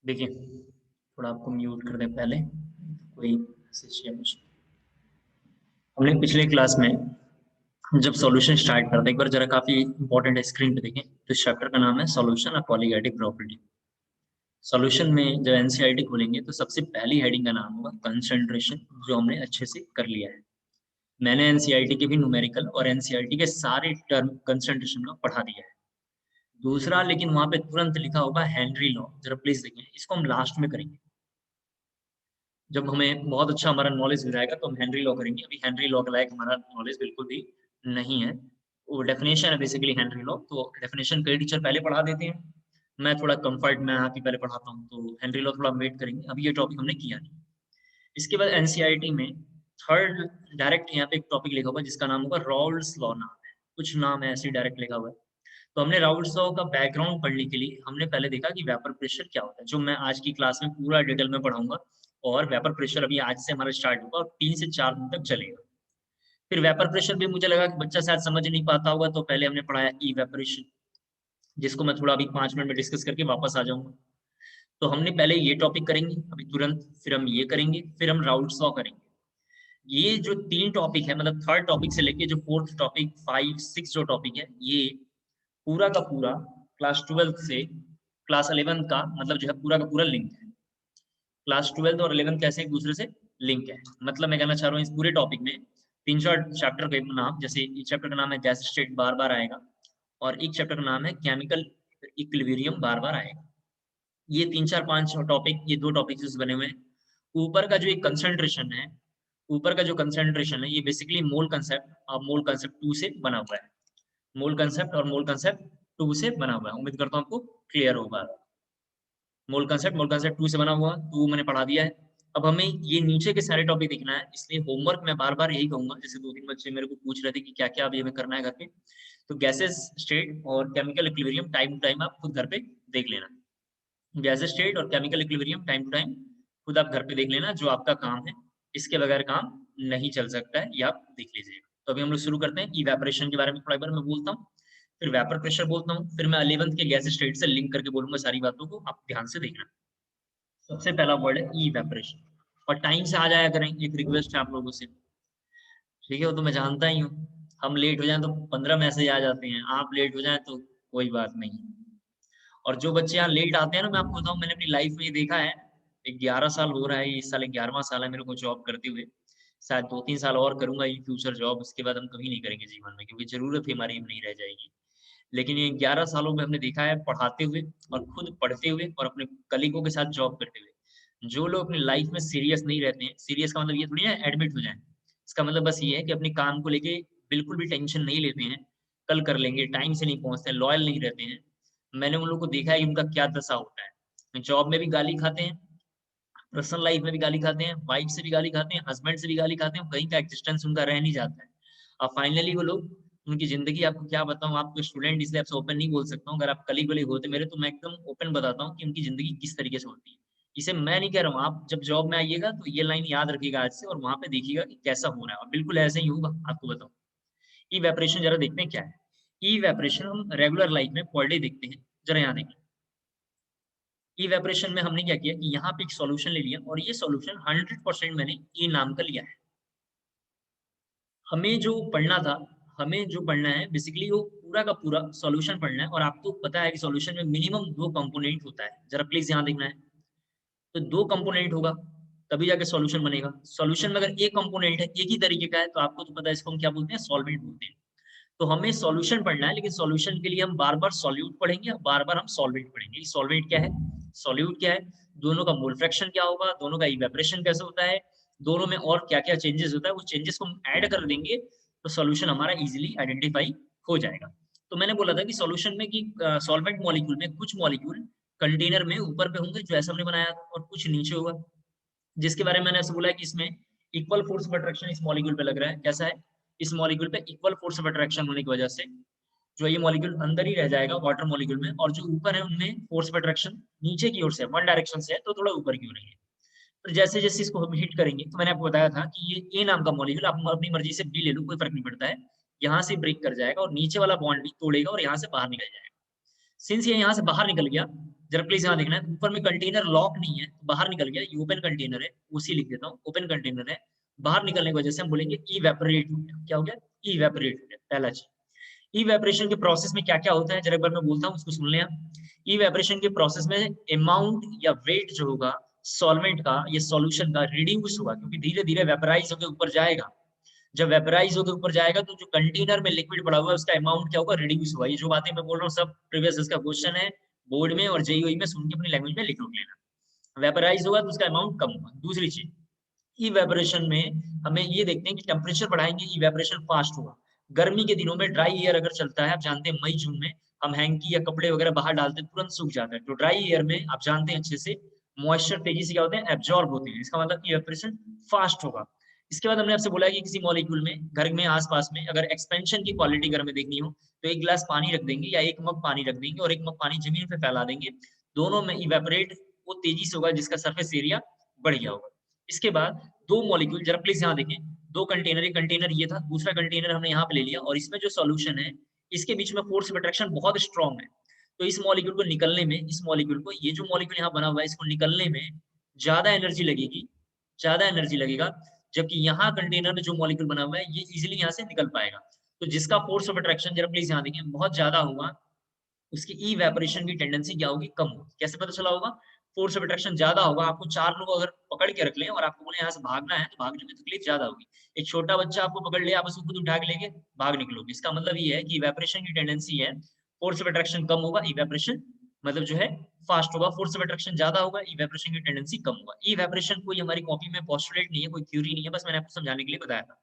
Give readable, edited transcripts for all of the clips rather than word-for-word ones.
देखिए, थोड़ा आपको म्यूट कर दें पहले, कोई मैसेज या कुछ। हमने पिछले क्लास में जब सॉल्यूशन स्टार्ट करा था, एक बार ज़रा काफ़ी इंपॉर्टेंट है, स्क्रीन पे देखें, तो इस चैप्टर का नाम है सॉल्यूशन ऑफ पॉलीगैटिक प्रॉपर्टी। सॉल्यूशन में जब एनसीईआरटी खोलेंगे तो सबसे पहली हेडिंग का नाम होगा कंसंट्रेशन, जो हमने अच्छे से कर लिया है। मैंने एनसीईआरटी के भी न्यूमेरिकल और एनसीईआरटी के सारे टर्म कंसंट्रेशन का पढ़ा दिया है। दूसरा, लेकिन वहाँ पे तुरंत लिखा होगा हेनरी लॉ, ज़रा प्लीज़ देखें, इसको हम लास्ट में करेंगे। जब हमें बहुत अच्छा हमारा नॉलेज हो जाएगा तो हम हेनरी लॉ करेंगे। अभी हेनरी लॉ के लायक हमारा नॉलेज बिल्कुल भी नहीं है। वो डेफिनेशन है बेसिकली हेनरी लॉ, तो डेफिनेशन कई टीचर पहले पढ़ा देते हैं। मैं थोड़ा कम्फर्ट में आके पहले पढ़ाता हूँ, तो हेनरी लॉ थोड़ा वेट करेंगे। अभी ये टॉपिक हमने किया नहीं। इसके बाद एनसीईआरटी में थर्ड डायरेक्ट यहाँ पे एक टॉपिक लिखा हुआ है जिसका नाम होगा राउल्ट्स लॉ, नाम है, कुछ नाम है ऐसे डायरेक्ट लिखा हुआ है। तो हमने राउल्ट्स लॉ का बैकग्राउंड पढ़ने के लिए हमने पहले देखा कि वेपर प्रेशर क्या होता है, जो मैं आज की क्लास में पूरा डिटेल में पढ़ाऊंगा। और वेपर प्रेशर अभी आज से हमारा स्टार्ट होगा और 3 से 4 दिन तक चलेगा। फिर वेपर प्रेशर भी मुझे लगा कि बच्चा शायद समझ नहीं पाता होगा, तो पहले हमने पढ़ाया इवेपोरेशन, जिसको मैं थोड़ा अभी 5 मिनट में डिस्कस करके वापस आ जाऊंगा। तो हमने पहले ये टॉपिक करेंगे अभी तुरंत, फिर हम ये करेंगे, फिर हम राउल्ट्स लॉ करेंगे। ये जो 3 टॉपिक है, मतलब थर्ड टॉपिक से लेके जो फोर्थ टॉपिक 5 6 जो टॉपिक है, ये पूरा का पूरा क्लास 12th से क्लास 11th का मतलब जो है पूरा का पूरा लिंक है। क्लास 12th और 11th कैसे एक दूसरे से लिंक है। मतलब मैं कहना चाह रहा हूँ इस पूरे टॉपिक में 3-4 चैप्टर के नाम, जैसे एक चैप्टर का नाम है गैस स्टेट, बार बार आएगा। और एक चैप्टर का नाम है केमिकल इक्विलिब्रियम, बार बार आएगा। ये 3-4-5 टॉपिक, ये 2 टॉपिक से बने हुए हैं। ऊपर का जो एक कंसंट्रेशन है, ऊपर का जो कंसंट्रेशन है, ये बेसिकली मोल कंसेप्ट और मोल कंसेप्ट 2 से बना हुआ है। मोल कंसेप्ट और मोल कंसेप्ट 2 से बना हुआ है। उम्मीद करता हूँ आपको क्लियर होगा। मोल कंसेप्ट 2 से बना हुआ, 2 मैंने पढ़ा दिया है। अब हमें ये नीचे के सारे टॉपिक देखना है, इसलिए होमवर्क मैं बार-बार यही कहूँगा, जैसे 2-3 बच्चे मेरे को पूछ रहे थे कि क्या-क्या अभी हमें करना है घर पे। तो गैसेस स्टेट और chemical equilibrium time to time आप खुद घर पे देख लेना। गैसेस स्टेट और chemical equilibrium time to time खुद आप घर पे देख लेना, जो आपका काम है। इसके बगैर काम नहीं चल सकता है, ये आप देख लीजिएगा। तो अभी हम लोग शुरू करते हैं। इवेपोरेशन के बारे में थोड़ा एक बार मैं बोलता हूँ, फिर वेपर प्रेशर बोलता हूँ, फिर मैं 11th के गैस स्टेट से लिंक करके बोलूँगा सारी बातों को, आप ध्यान से देखना। सबसे पहला वर्ड है इवेपोरेशन। और टाइम से आ जाया करें, एक रिक्वेस्ट है आप लोगों से, ठीक है? वो तो मैं जानता ही हूँ, हम लेट हो जाएँ तो 15 मैसेज आ जाते हैं, आप लेट हो जाएँ तो कोई बात नहीं। और जो बच्चे यहाँ लेट आते हैं ना, मैं आपको बताऊँ, मैंने अपनी लाइफ में ये देखा है, 11 साल हो रहा है, इस साल 11वाँ साल है मेरे को जॉब करते हुए। शायद 2-3 साल और करूँगा इन फ्यूचर जॉब, उसके बाद हम कभी नहीं करेंगे जीवन में, क्योंकि ज़रूरत ही हमारी नहीं रह जाएगी। लेकिन ये 11 सालों में हमने देखा है, पढ़ाते हुए और खुद पढ़ते हुए और अपने कलीगों के साथ जॉब करते हुए, जो लोग अपनी लाइफ में सीरियस नहीं रहते हैं, सीरियस का मतलब ये थोड़ी है एडमिट हो जाएँ। इसका मतलब बस ये है कि अपने काम को लेके बिल्कुल भी टेंशन नहीं लेते हैं, कल कर लेंगे, टाइम से नहीं पहुँचते हैं, लॉयल नहीं रहते हैं। मैंने उन लोगों को देखा है कि उनका क्या दशा होता है। जॉब में भी गाली खाते हैं, पर्सनल लाइफ में भी गाली खाते हैं, वाइफ से भी गाली खाते हैं, हस्बैंड से भी गाली खाते हैं, कहीं का एक्जिस्टेंस उनका रह नहीं जाता है। और फाइनली वो लोग, उनकी ज़िंदगी आपको क्या बताऊँ, आप तो स्टूडेंट इसलिए आपसे ओपन नहीं बोल सकता हूँ, अगर आप कलीग-वलीग होते मेरे तो मैं एकदम ओपन बताता हूँ कि उनकी ज़िंदगी किस तरीके से होती है। इसे मैं नहीं कह रहा हूँ, आप जब जॉब में आइएगा तो ये लाइन याद रखिएगा आज से और वहाँ पे देखिएगा कि कैसा हो रहा है और बिल्कुल ऐसे ही होगा, आपको बताऊँ। इवेपोरेशन ज़रा देखते हैं क्या है? इवेपोरेशन हम रेगुलर लाइफ में पर डे देखते हैं, ज़रा यहाँ देखिए। इवेपोरेशन में हमने क्या किया कि यहाँ पे एक सॉल्यूशन ले लिया और ये सॉल्यूशन 100% मैंने ए नाम का लिया है। हमें जो पढ़ना था, हमें जो पढ़ना है बेसिकली वो पूरा का पूरा सॉल्यूशन पढ़ना है और आपको पता है कि सॉल्यूशन में मिनिमम 2 कंपोनेंट होता है। ज़रा प्लीज़ यहाँ देखना है। तो 2 कंपोनेंट होगा, तभी जाके सॉल्यूशन बनेगा। सॉल्यूशन में अगर 1 कंपोनेंट है, एक ही तरीके का है, तो आपको तो पता है इसको हम क्या बोलते हैं? सॉल्वेंट बोलते हैं। तो हमें सॉल्यूशन पढ़ना है, लेकिन सॉल्यूशन के लिए हम बार-बार सॉल्यूट पढ़ेंगे और बार-बार हम सॉल्वेंट पढ़ेंगे। सॉल्वेंट क्या है? सॉल्यूट क्या है? दोनों का मोल फ्रैक्शन क्या होगा? दोनों का इवेपोरेशन कैसे होता है? दोनों में और क्या-क्या चेंजेस होता है? वो चेंजेस को हम ऐड कर देंगे, तो सॉल्यूशन हमारा ईज़िली आइडेंटिफ़ाई हो जाएगा। तो मैंने बोला था कि सॉल्यूशन में कि सॉल्वेंट मॉलिक्यूल में कुछ मॉलिक्यूल कंटेनर में ऊपर पे होंगे, जो ऐसा हमने बनाया था, और कुछ नीचे होगा, जिसके बारे में मैंने ऐसा बोला है कि इसमें इक्वल फोर्स ऑफ अट्रैक्शन इस मॉलिक्यूल पे लग रहा है। कैसा है? इस मॉलिक्यूल पे इक्वल फोर्स ऑफ अट्रैक्शन होने की वजह से जो ये मॉलिक्यूल अंदर ही रह जाएगा वाटर मॉलिक्यूल में, और जो ऊपर है उनमें फोर्स ऑफ अट्रैक्शन नीचे की ओर से है, वन डायरेक्शन से है, तो थोड़ा ऊपर की ओर है। तो जैसे-जैसे इसको हम हिट करेंगे, तो मैंने आपको बताया था कि ये ए नाम का मॉलिक्यूल आप अपनी मर्ज़ी से बी ले लो, कोई फ़र्क नहीं पड़ता है। यहाँ से ब्रेक कर जाएगा और नीचे वाला बॉन्ड भी तोड़ेगा और यहाँ से बाहर निकल जाएगा। सिंस ये यहाँ से बाहर निकल गया, जरा प्लीज यहाँ देखना है, ऊपर में कंटेनर लॉक नहीं है, बाहर निकल गया, ये ओपन कंटेनर है, उसी लिख देता हूँ, ओपन कंटेनर है, बाहर निकलने की वजह से हम बोलेंगे इवेपोरेट हो गया। क्या हो गया? इवेपोरेट हो गया, पहला चीज। इवेपोरेशन के प्रोसेस में क्या क्या होता है, जरा एक बार मैं बोलता हूँ, उसको सुन लें आप। इवेपोरेशन के प्रोसेस में अमाउंट या वेट जो होगा सॉल्वेंट का या सॉल्यूशन का रिड्यूस होगा, क्योंकि धीरे धीरे वेपराइज होकर ऊपर जाएगा। जब वेपराइज होकर ऊपर जाएगा तो जो कंटेनर में लिक्विड पड़ा हुआ है उसका अमाउंट क्या होगा? रिड्यूस होगा। ये जो बातें मैं बोल रहा हूँ सब प्रीवियस इसका क्वेश्चन है, बोर्ड में और जेईई में सुन के अपनी लैंग्वेज में लिख लेना। वेपराइज होगा तो उसका अमाउंट कम होगा। दूसरी चीज, इवेपोरेशन में हम ये देखते हैं कि टेम्परेचर बढ़ाएंगे, इवेपोरेशन फास्ट होगा। गर्मी के दिनों में ड्राई एयर अगर चलता है, आप जानते हैं मई जून में हम हैंकी या कपड़े वगैरह बाहर डालते हैं, तुरंत सूख जाता है। तो ड्राई एयर में आप जानते हैं अच्छे से मॉइस्चर तेजी से क्या होते हैं? एब्जॉर्ब होते हैं। इसका मतलब इवेपोरेशन फास्ट होगा। इसके बाद हमने आपसे बोला कि किसी मॉलिक्यूल में घर में आसपास में अगर एक्सपेंशन की क्वालिटी घर में देखनी हो तो एक गिलास पानी रख देंगे या एक मग पानी रख देंगे और एक मग पानी जमीन पे फैला देंगे, दोनों में इवेपोरेट वो तेजी से होगा जिसका सरफेस एरिया बढ़ गया होगा। इसके बाद दो मॉलिक्यूल, जरा प्लीज यहाँ देखें, दो कंटेनर, एक कंटेनर ये था, दूसरा कंटेनर हमने यहाँ पे ले लिया और इसमें जो सॉल्यूशन है इसके बीच में फोर्स ऑफ अट्रैक्शन बहुत स्ट्रॉन्ग है। तो इस मॉलिक्यूल को निकलने में, इस मॉलिक्यूल को, ये जो मॉलिक्यूल यहाँ बना हुआ है इसको निकलने में ज्यादा एनर्जी लगेगी, ज्यादा एनर्जी लगेगा, जबकि यहाँ कंटेनर में जो मॉलिक्यूल बना हुआ है ये इजिली यहाँ से निकल पाएगा। तो जिसका फोर्स ऑफ अट्रैक्शन, जरा प्लीज यहाँ देखें, बहुत ज्यादा हुआ, उसकी इवेपोरेशन की टेंडेंसी क्या होगी? कम होगी। कैसे पता चला होगा? फोर्स ऑफ अट्रैक्शन ज्यादा होगा। आपको चार लोग अगर पकड़ के रख लें और आपको बोले यहाँ से भागना है, तो भागने में तकलीफ ज्यादा होगी। एक छोटा बच्चा आपको पकड़ ले, आप उसको खुद उठा के लेके भाग निकलोगे। इसका मतलब ये है कि इवेपोरेशन की टेंडेंसी है, फोर्स ऑफ अट्रैक्शन कम होगा, इवेपोरेशन मतलब जो है फास्ट होगा। फोर्स ऑफ अट्रैक्शन ज्यादा होगा, इवेपोरेशन की टेंडेंसी कम होगा। इवेपोरेशन कोई हमारी कॉपी में पोस्टुलेट नहीं है, कोई थ्योरी नहीं है, बस मैंने आपको समझाने के लिए बताया था।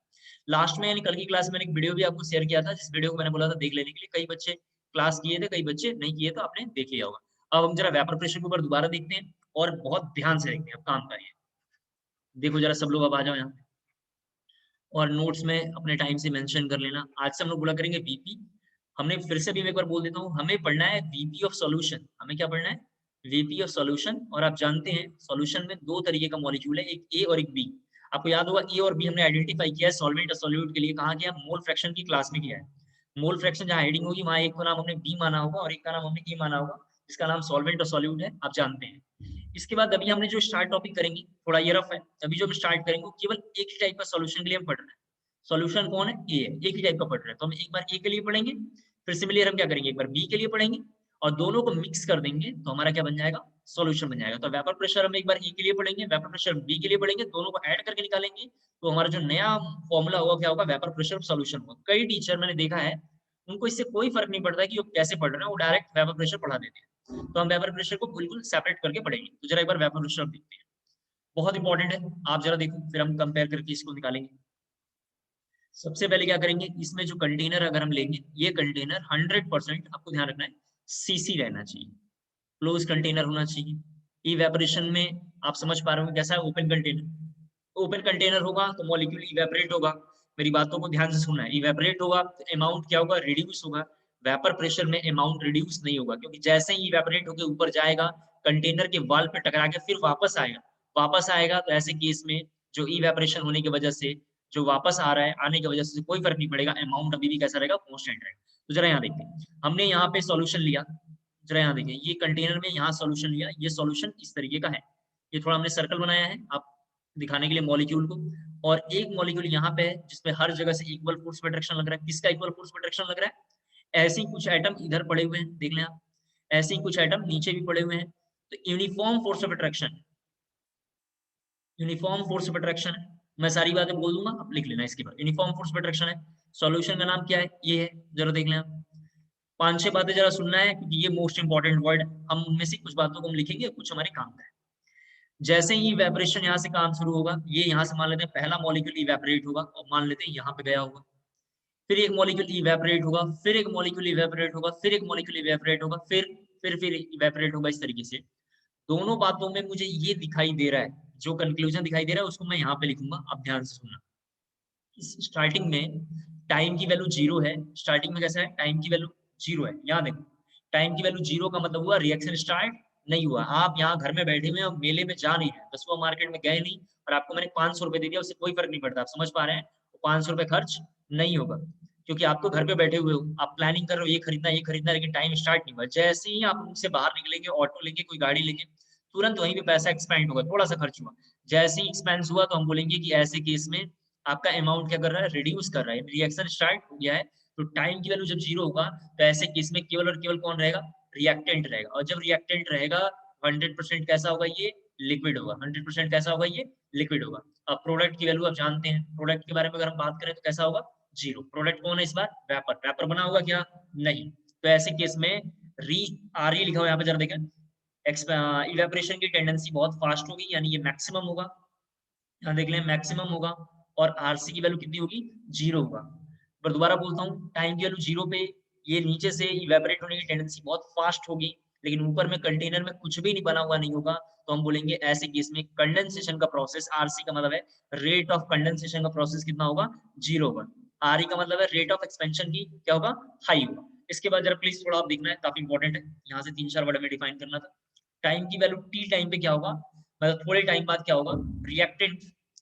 लास्ट में यानी कल की क्लास में मैंने एक वीडियो भी आपको शेयर किया था, जिस वीडियो को मैंने बोला था देख लेने के लिए। कई बच्चे क्लास किए थे, कई बच्चे नहीं किए, तो आपने देख लिया होगा। अब हम जरा वेपर प्रेशर के ऊपर दोबारा देखते हैं और बहुत ध्यान से देखते हैं। अब काम करिए, देखो जरा सब लोग अब आ जाओ यहाँ पे और नोट्स में अपने टाइम से मेंशन कर लेना। आज से हम लोग बोला करेंगे वीपी। हमने फिर से भी मैं एक बार बोल देता हूँ, हमें पढ़ना है वीपी ऑफ सॉल्यूशन। हमें क्या पढ़ना है? VP of solution. और आप जानते हैं सॉल्यूशन में दो तरीके का मॉलिक्यूल है, एक ए और एक बी। आपको याद होगा ए और बी हमने आइडेंटिफाई किया है सॉल्वेंट और सॉल्यूट के लिए। कहाँ किया? मोल फ्रैक्शन की क्लास में किया है। मोल फ्रैक्शन जहाँ हेडिंग होगी वहां एक का नाम हमने बी माना होगा और एक का नाम हमने ए माना होगा, जिसका नाम सॉल्वेंट और सॉल्यूट है, आप जानते हैं। इसके बाद अभी हमने जो स्टार्ट टॉपिक करेंगे, थोड़ा ये रफ है, अभी जो हम स्टार्ट करेंगे केवल एक ही टाइप का सॉल्यूशन के लिए हम पढ़ रहे हैं। सॉल्यूशन कौन है? ए है, एक ही टाइप का पढ़ रहे हैं। तो हम एक बार ए के लिए पढ़ेंगे, फिर सिमिलर हम क्या करेंगे, एक बार बी के लिए पढ़ेंगे और दोनों को मिक्स कर देंगे तो हमारा क्या बन जाएगा? सॉल्यूशन बन जाएगा। तो वेपर प्रेशर हम एक बार ए के लिए पढ़ेंगे, वेपर प्रेशर बी के लिए पढ़ेंगे, दोनों को ऐड करके निकालेंगे तो हमारा जो नया फॉर्मूला होगा क्या होगा? वेपर प्रेशर सॉल्यूशन होगा। कई टीचर मैंने देखा है उनको इससे कोई फर्क नहीं पड़ता कि वो कैसे पढ़ रहे हैं, वो डायरेक्ट वेपर प्रेशर पढ़ा देते हैं। तो हम वेपर प्रेशर को बिल्कुल सेपरेट करके पढ़ेंगे। तो जरा एक बार वेपर प्रेशर देखते हैं, बहुत इंपॉर्टेंट है। आप जरा देखो, फिर हम कंपेयर करके इसको निकालेंगे। सबसे पहले क्या करेंगे, इसमें जो कंटेनर अगर हम लेंगे, ये कंटेनर 100% आपको ध्यान रखना है सीसी रहना चाहिए, क्लोज कंटेनर होना चाहिए। इवेपोरेशन में आप समझ पा रहे हो कैसा है? Open container. ओपन कंटेनर होगा तो मॉलिक्यूल इवेपोरेट होगा। मेरी बातों को ध्यान से सुनना है। इवेपोरेट होगा तो अमाउंट क्या होगा? रिड्यूस होगा। वेपर प्रेशर में अमाउंट रिड्यूस नहीं होगा, क्योंकि जैसे ही इवेपोरेट होकर ऊपर जाएगा कंटेनर के वॉल पे टकरा के फिर वापस आएगा। वापस आएगा तो ऐसे केस में जो इवेपोरेशन होने की वजह से जो वापस आ रहा है, आने की वजह से कोई फर्क नहीं पड़ेगा, अमाउंट अभी भी कैसा रहेगा? कांस्टेंट रहेगा। तो जरा यहाँ देखते हैं, हमने यहाँ पे सॉल्यूशन लिया, जरा यहाँ देखिए, ये कंटेनर में यहाँ सॉल्यूशन लिया, ये सॉल्यूशन इस तरीके का है। ये थोड़ा हमने सर्कल बनाया है आप दिखाने के लिए मॉलिक्यूल को, और एक मॉलिक्यूल यहाँ पे है जिसमें हर जगह से इक्वल फोर्स पे अट्रैक्शन लग रहा है। किसका इक्वल फोर्स पे अट्रैक्शन लग रहा है? ऐसे ही कुछ एटम इधर पड़े हुए हैं, देख लें आप, ऐसे ही कुछ एटम नीचे भी पड़े हुए हैं। तो uniform force of attraction, uniform force of attraction है। मैं सारी बातें बोल दूंगा, आप लिख लेना इसके बाद। यूनिफॉर्म फोर्स ऑफ अट्रैक्शन है। सॉल्यूशन का नाम क्या है? ये है, जरा देख लें आप। पांच छह बातें जरा सुनना है क्योंकि ये मोस्ट इंपॉर्टेंट वर्ड है। हम उनमें से कुछ बातों को हम लिखेंगे, कुछ हमारे काम का है। जैसे ही इवेपोरेशन यहाँ से काम शुरू होगा, ये यहाँ से मान लेते हैं पहला मॉलिक्यूल इवेपोरेट होगा और मान लेते हैं यहाँ पे गया होगा, फिर एक मॉलिक्यूल इवेपोरेट होगा, फिर एक मॉलिक्यूल इवेपोरेट होगा, फिर एक मॉलिक्यूल इवेपोरेट होगा, फिर इवेपोरेट होगा। इस तरीके से दोनों बातों में मुझे ये दिखाई दे रहा है, जो कंक्लूजन दिखाई दे रहा है उसको मैं यहाँ पे लिखूंगा, आप ध्यान से सुनना। स्टार्टिंग में टाइम की वैल्यू जीरो है। स्टार्टिंग में कैसा है? टाइम की वैल्यू जीरो है। यहाँ देखो, टाइम की वैल्यू जीरो का मतलब हुआ रिएक्शन स्टार्ट नहीं हुआ। आप यहाँ घर में बैठे हुए हैं और मेले में जा नहीं रहे, दसवां मार्केट में गए नहीं, और आपको मैंने 500 रुपए दे दिया, उससे कोई फर्क नहीं पड़ता। आप समझ पा रहे हैं? 500 रुपए खर्च नहीं होगा। क्योंकि आप तो घर पे बैठे हुए हो, आप प्लानिंग कर रहे हो ये खरीदना, लेकिन टाइम स्टार्ट नहीं हुआ। जैसे ही आप उनसे बाहर निकलेंगे, ऑटो लेके, कोई गाड़ी लेके, तुरंत वहीं पे पैसा एक्सपेंड होगा, थोड़ा सा खर्च हुआ। जैसे ही एक्सपेंस हुआ तो हम बोलेंगे कि ऐसे केस में आपका अमाउंट क्या कर रहा है, रिड्यूस कर रहा है, रिएक्शन स्टार्ट हो गया है। तो टाइम की वैल्यू जब जीरो होगा तो ऐसे केस में केवल और केवल कौन रहेगा, रिएक्टेंट रहेगा। और जब रिएक्टेंट रहेगा 100% कैसा होगा, ये लिक्विड होगा। 100% कैसा होगा, ये लिक्विड होगा। अब प्रोडक्ट की वैल्यू आप जानते हैं, प्रोडक्ट के बारे में अगर हम बात करें तो कैसा होगा, जीरो। प्रोडक्ट कौन है इस बार, वेपर। वेपर बना होगा क्या, नहीं। तो ऐसे केस में री आर लिखा हुआ यहाँ पे जरा देखें, इवेपोरेशन की टेंडेंसी बहुत फास्ट होगी, यानी ये मैक्सिमम होगा। यहाँ देख लें मैक्सिमम होगा। और आरसी की वैल्यू कितनी होगी, जीरो होगा। पर दोबारा बोलता हूँ, टाइम की वैल्यू जीरो पे ये नीचे से इवेपोरेट होने की टेंडेंसी बहुत फास्ट होगी, लेकिन ऊपर में कंटेनर में कुछ भी नहीं बना हुआ नहीं होगा। तो हम बोलेंगे ऐसे केस में कंडेंसेशन का प्रोसेस, आरसी का मतलब है रेट ऑफ कंडेंसेशन का प्रोसेस कितना होगा, जीरो होगा। आर का मतलब है रेट ऑफ एक्सपेंशन की क्या होगा, हाई होगा। इसके बाद जरा प्लीज थोड़ा आप देखना है, काफी इंपॉर्टेंट है, यहाँ से 3-4 वर्ड में डिफाइन करना था। टाइम की वैल्यू टी टाइम पे क्या होगा, मतलब थोड़े टाइम बाद क्या होगा, रिएक्टेंट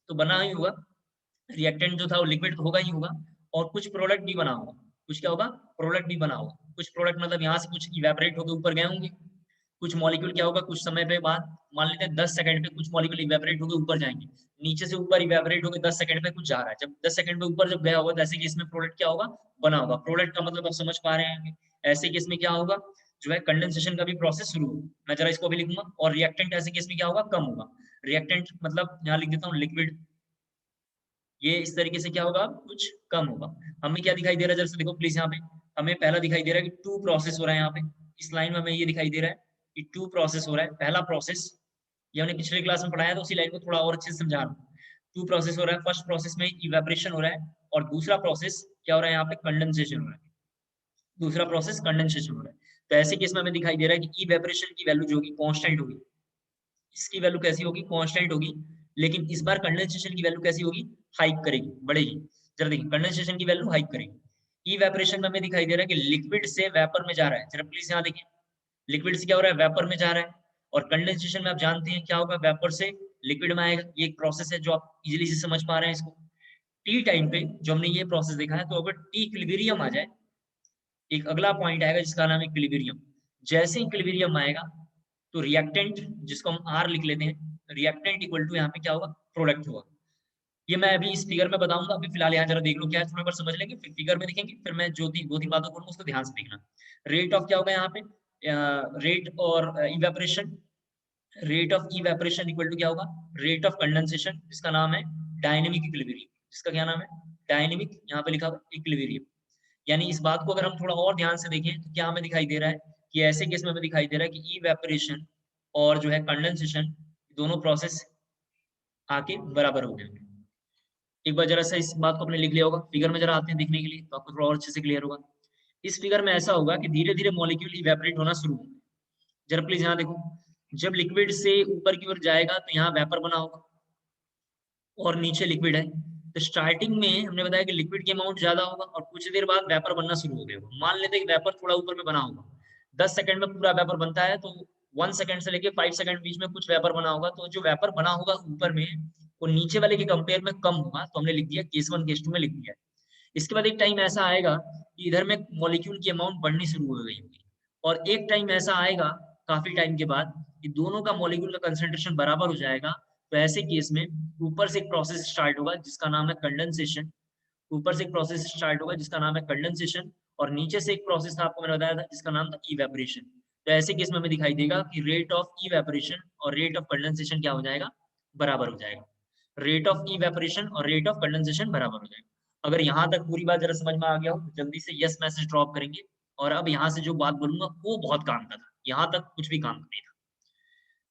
तो बना ही होगा। रिएक्टेंट जो था वो लिक्विड तो होगा ही होगा, और कुछ प्रोडक्ट भी बना होगा। कुछ क्या होगा, प्रोडक्ट भी बना होगा। कुछ प्रोडक्ट मतलब यहाँ से कुछ इवेपोरेट होकर ऊपर गए होंगे। कुछ मॉलिक्यूल क्या होगा, कुछ समय पे बाद, मान लेते हैं 10 सेकंड पे कुछ मॉलिक्यूल इवेपोरेट होकर ऊपर जाएंगे। नीचे से ऊपर इवेपोरेट होकर 10 सेकंड पे कुछ जा रहा है। जब 10 सेकंड पे ऊपर जब गया होगा, तो ऐसे केस में प्रोडक्ट क्या होगा, बना होगा। प्रोडक्ट का मतलब आप समझ पा रहे हैं। ऐसे केस में क्या होगा, जो है कंडेंसेशन का भी प्रोसेस शुरू होगा। मैं जरा इसको भी लिखूंगा। और रिएक्टेंट ऐसे केस में क्या होगा, कम होगा। रिएक्टेंट मतलब यहाँ लिख देता हूँ लिक्विड, ये इस तरीके से क्या होगा, कुछ कम होगा। हमें क्या दिखाई दे रहा है, जरा से देखो प्लीज। यहाँ पे हमें पहला दिखाई दे रहा है कि टू प्रोसेस हो रहा है। यहाँ पे इस लाइन में हमें ये दिखाई दे रहा है कि टू प्रोसेस हो रहा है। पहला प्रोसेस ये हमने पिछले क्लास में पढ़ाया, तो उसी लाइन को थोड़ा और अच्छे से समझा रहा हूँ। टू प्रोसेस हो रहा है। फर्स्ट प्रोसेस में इवेपोरेशन हो रहा है, और दूसरा प्रोसेस क्या हो रहा है, यहाँ पे कंडेंसेशन हो रहा है। दूसरा प्रोसेस कंडेंसेशन हो रहा है। तो ऐसे केस में हमें दिखाई दे रहा है कि इवेपोरेशन की वैल्यू जो होगी कांस्टेंट होगी। इसकी वैल्यू कैसी होगी, कांस्टेंट होगी। लेकिन इस बार कंडेंसेशन की वैल्यू कैसी होगी, हाइक करेगी, बढ़ेगी। जरा देखिए, कंडेंसेशन की वैल्यू हाइक करेगी। इवेपोरेशन में हमें दिखाई दे रहा है कि लिक्विड से वेपर में जा रहा है। जरा प्लीज यहाँ देखिए, लिक्विड से क्या हो रहा है, वेपर में जा रहा है। और कंडेंसेशन में आप जानते हैं क्या होगा, वेपर से लिक्विड में आएगा। ये एक प्रोसेस है जो आप इजीली से समझ पा रहे हैं इसको। टी टाइम पे जो हमने ये प्रोसेस देखा है, तो अगर टी इक्विलिब्रियम आ जाए, एक अगला पॉइंट आएगा जिसका नाम है इक्विलिब्रियम। जैसे इक्विलिब्रियम आएगा, तो रिएक्टेंट जिसको हम आर लिख लेते हैं, रिएक्टेंट इक्वल टू यहाँ पे क्या होगा, प्रोडक्ट होगा। ये मैं अभी इस फिगर में बताऊंगा। अभी फिलहाल यहाँ जरा देख लो क्या है, थोड़ा बार समझ लेंगे, फिर फिगर में देखेंगे। फिर मैं जो दो तीन बातों करूंगा उसको ध्यान से देखना। रेट ऑफ क्या होगा यहाँ पे, रेट और evaporation. Rate of evaporation equal to क्या होगा, रेट ऑफ कंडेंसेशन, जिसका नाम है डायनेमिक इक्विलिब्रियम। जिसका क्या नाम है, डायनेमिक, यहाँ पे लिखा हुआ इक्विलिब्रियम। यानी इस बात को अगर हम थोड़ा और ध्यान से देखें, तो क्या हमें दिखाई दे रहा है कि ऐसे केस में हमें दिखाई दे रहा है कि इवेपोरेशन और जो है कंडेंसेशन, दोनों प्रोसेस आके बराबर हो गए। एक बार जरा सा इस बात को आपने लिख लिया होगा। फिगर में जरा आते हैं देखने के लिए, तो आपको थोड़ा और अच्छे से क्लियर होगा। इस फिगर में ऐसा होगा कि धीरे धीरे मॉलिक्यूल इवेपोरेट होना शुरू होगा। जरा प्लीज यहाँ देखो, जब लिक्विड से ऊपर की ओर जाएगा तो यहाँ वेपर बना होगा, और नीचे लिक्विड है। तो स्टार्टिंग में हमने बताया कि लिक्विड की अमाउंट ज्यादा होगा, और कुछ देर बाद वेपर बनना शुरू हो गया। मान लेते हैं कि वेपर थोड़ा ऊपर में बना होगा। 10 सेकंड में पूरा वेपर बनता है, तो 1 सेकंड से लेके 5 सेकंड बीच में कुछ वेपर बना होगा। तो जो वेपर बना होगा ऊपर में, वो नीचे वाले के कंपेयर में कम होगा। तो हमने लिख दिया केस 1 केस 2 में लिख दिया। इसके बाद एक टाइम ऐसा आएगा कि इधर में मॉलिक्यूल की अमाउंट बढ़नी शुरू हो गई होगी, और एक टाइम ऐसा आएगा काफी टाइम के बाद कि दोनों का मॉलिक्यूल का कंसंट्रेशन बराबर हो जाएगा। तो ऐसे केस में ऊपर से एक प्रोसेस स्टार्ट होगा जिसका नाम है कंडेंसेशन। ऊपर से एक प्रोसेस स्टार्ट होगा जिसका नाम है कंडेंसेशन, और नीचे से एक प्रोसेस था, आपको मैंने बताया था, जिसका नाम था इवेपोरेशन। तो ऐसे केस में हमें दिखाई देगा कि रेट ऑफ इवेपोरेशन और रेट ऑफ कंडेंसेशन क्या हो जाएगा, बराबर हो जाएगा। रेट ऑफ इवेपोरेशन और रेट ऑफ कंडेंसेशन बराबर हो जाएगा। अगर यहाँ तक पूरी बात जरा समझ में आ गया हो, तो जल्दी से यस मैसेज ड्रॉप करेंगे। और अब यहाँ से जो बात बोलूंगा वो बहुत काम का था, यहाँ तक कुछ भी काम का नहीं था।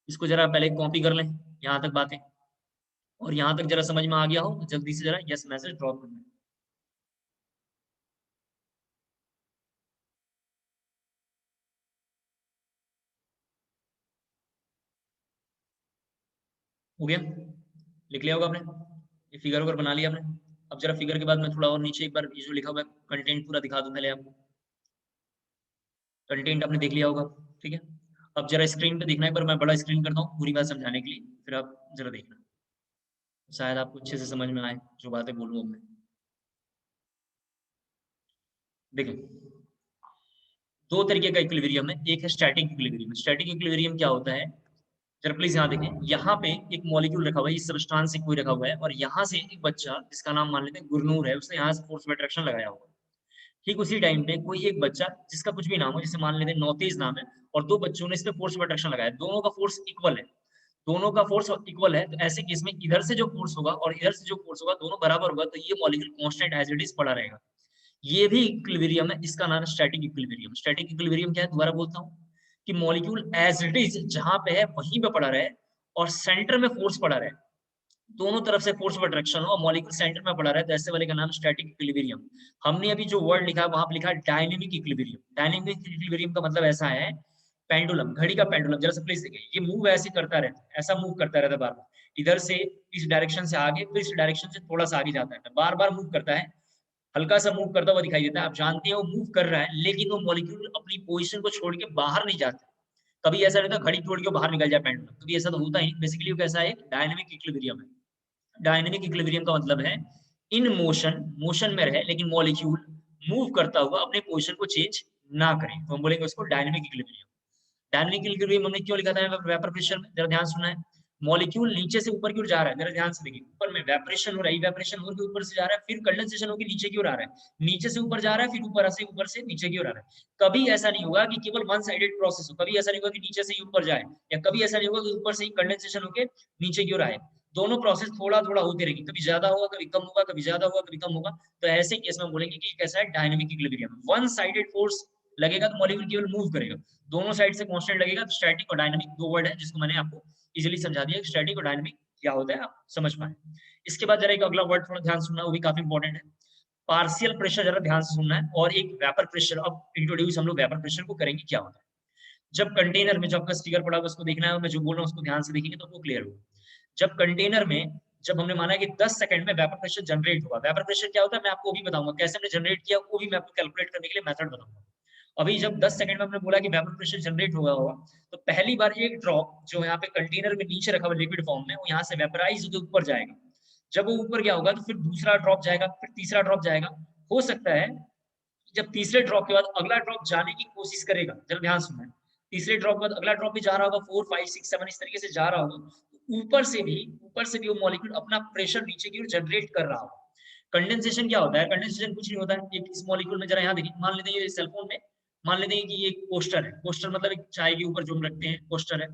इसको जरा पहले कॉपी कर लें, यहाँ तक बातें। और यहाँ तक जरा समझ में आ गया हो तो जल्दी से जरा यस मैसेज ड्रॉप कर दें। हो गया, लिख लिया होगा आपने, ये फिगर वगैरह बना लिया आपने। अब जरा फिगर के बाद मैं थोड़ा और नीचे एक बार ये जो लिखा हुआ है कंटेंट पूरा दिखा दूं पहले आपको। कंटेंट आपने देख लिया होगा, ठीक है। अब जरा स्क्रीन पे देखना है, पर मैं बड़ा स्क्रीन करता हूँ पूरी बात समझाने के लिए, फिर आप जरा देखना, शायद आपको अच्छे से समझ में आए जो बातें बोलूँ अब मैं। देखिए दो तरीके का इक्विलिब्रियम है, एक है स्टैटिक इक्विलिब्रियम। स्टैटिक इक्विलिब्रियम क्या होता है, जरा प्लीज यहाँ देखें, यहाँ पे एक मॉलिक्यूल रखा हुआ है, इस सब्सटेंस से कोई रखा हुआ है, और यहाँ से एक बच्चा जिसका नाम मान लेते हैं गुरनूर है, उसने यहाँ से फोर्स ऑफ अट्रैक्शन लगाया हुआ है। ठीक उसी टाइम पे कोई एक बच्चा जिसका कुछ भी नाम हो, जैसे मान लेते हैं नौतेज नाम है, और दो बच्चों ने इस पे फोर्स ऑफ अट्रैक्शन लगाया, दोनों का फोर्स इक्वल है, दोनों का फोर्स इक्वल है, तो ऐसे केस में इधर से जो फोर्स होगा और इधर से जो फोर्स होगा दोनों बराबर होगा, तो ये molecule constant as it is पड़ा रहेगा। ये भी इक्विलिब्रियम है, इसका नाम है स्टैटिक इक्विलिब्रियम। स्टैटिक इक्विलिब्रियम क्या है, दोबारा बोलता हूँ, कि मॉलिक्यूल एज इट इज जहां पे है वहीं पे पड़ा रहे और सेंटर में फोर्स पड़ा रहे, दोनों तरफ से फोर्स ऑफ अट्रैक्शन हो और मॉलिक्यूल सेंटर में पड़ा रहे, तो ऐसे वाले का नाम स्टैटिक इक्विलिब्रियम। हमने अभी जो वर्ड लिखा है वहां पे लिखा है डायनेमिक इक्विलिब्रियम। डायनेमिक इक्विलिब्रियम का मतलब ऐसा है, पेंडुलम, घड़ी का पेंडुलम, जरा सा प्लीज देखिए, ये मूव ऐसे करता रहता है, ऐसा मूव करता रहता है बार बार, इधर से इस डायरेक्शन से आगे, फिर इस डायरेक्शन से थोड़ा सा आगे जाता है, बार बार मूव करता है, हल्का सा मूव करता हुआ दिखाई देता है। आप जानते हैं वो मूव कर रहा है, लेकिन वो मॉलिक्यूल अपनी पोजीशन को छोड़ के बाहर नहीं जाता। कभी ऐसा रहता है घड़ी तोड़ के बाहर निकल जाए पेंडुलम, कभी ऐसा तो होता ही नहीं। बेसिकली वो कैसा है, डायनेमिक इक्विलिब्रियम है। डायनेमिक इक्विलिब्रियम का मतलब है इन मोशन, मोशन में रहे लेकिन मॉलिक्यूल मूव करता हुआ अपने पोजीशन को चेंज ना करे, तो हम बोलेंगे उसको डायनेमिक इक्विलिब्रियम। डायनेमिक इक्विलिब्रियम हमने क्यों लिखा था वेपर प्रेशर में, जरा ध्यान सुनना है। मॉलिक्यूल नीचे से ऊपर की ओर जा रहा है, जरा ध्यान से देखिए, ऊपर में वेपरेशन हो रहा है, इवेपरेशन होकर ऊपर से जा रहा है, फिर कंडेंसेशन होकर नीचे की ओर आ रहा है, नीचे से ऊपर जा रहा है, फिर ऊपर से नीचे की ओर आ रहा है। कभी ऐसा नहीं होगा कि केवल वन साइडेड प्रोसेस हो, कभी ऐसा नहीं होगा कि नीचे से ही ऊपर जाए, या कभी ऐसा नहीं होगा कि ऊपर से ही कंडेंसेशन होकर नीचे की ओर आए। दोनों प्रोसेस थोड़ा थोड़ा होते रहेंगे, कभी ज्यादा होगा, कभी कम होगा, कभी ज्यादा होगा, कभी कम होगा। तो ऐसे केस में बोलेंगे कि कैसा है, dynamic equilibrium. One sided force लगेगा तो मॉलिक्यूल केवल मूव करेगा, दोनों साइड से कांस्टेंट लगेगा तो स्टैटिक और डायनामिक दो वर्ड है जिसको मैंने आपको इजीली समझा दिया कि स्टैटिक और डायनामिक क्या होता है, आप समझ पाए। इसके बाद जरा एक अगला वर्ड थोड़ा ध्यान सुनना, वो भी काफी इंपॉर्टेंट है, पार्शियल प्रेशर, जरा ध्यान से सुनना है, और एक वेपर प्रेशर। अब इंट्रोड्यूस हम लोग वेपर प्रेशर को करेंगे, क्या होता है। जब कंटेनर में, जो आपका स्टिकर पड़ा हुआ उसको देखना है, मैं जो बोल रहा हूँ उसको ध्यान से देखेंगे तो आपको क्लियर होगा। जब कंटेनर में, जब हमने माना कि 10 सेकंड में वेपर प्रेशर जनरेट होगा, वेपर प्रेशर क्या होता है मैं आपको वो भी बताऊंगा, कैसे हमने जनरेट किया वो भी मैं आपको कैलकुलेट करने के लिए मेथड बताऊंगा। अभी जब 10 सेकंड में हमने बोला कि वेपर प्रेशर जनरेट हुआ होगा, तो पहली बार एक ड्रॉप जो यहाँ पे कंटेनर में नीचे रखा हुआ लिक्विड फॉर्म में, वो यहाँ से वेपराइज होकर ऊपर जाएगा। जब वो ऊपर गया होगा तो फिर दूसरा ड्रॉप जाएगा, फिर तीसरा ड्रॉप जाएगा। हो सकता है जब तीसरे ड्रॉप के बाद अगला ड्रॉप जाने की कोशिश करेगा, जरा ध्यान सुनना है, तीसरे ड्रॉप के बाद अगला ड्रॉप भी जा रहा होगा, 4 5 6 7 इस तरीके से जा रहा होगा, तो ऊपर से भी वो मॉलिक्यूल अपना प्रेशर नीचे की ओर जनरेट कर रहा होगा। कंडेंसेशन क्या होता है, कंडेंसेशन कुछ नहीं होता है, एक इस मॉलिक्यूल में, जरा यहाँ देखिए, मान लेते हैं ये सेलफोन में, मान लेते हैं कि ये पोस्टर है, पोस्टर मतलब एक चाय के ऊपर जो हम रखते हैं पोस्टर है,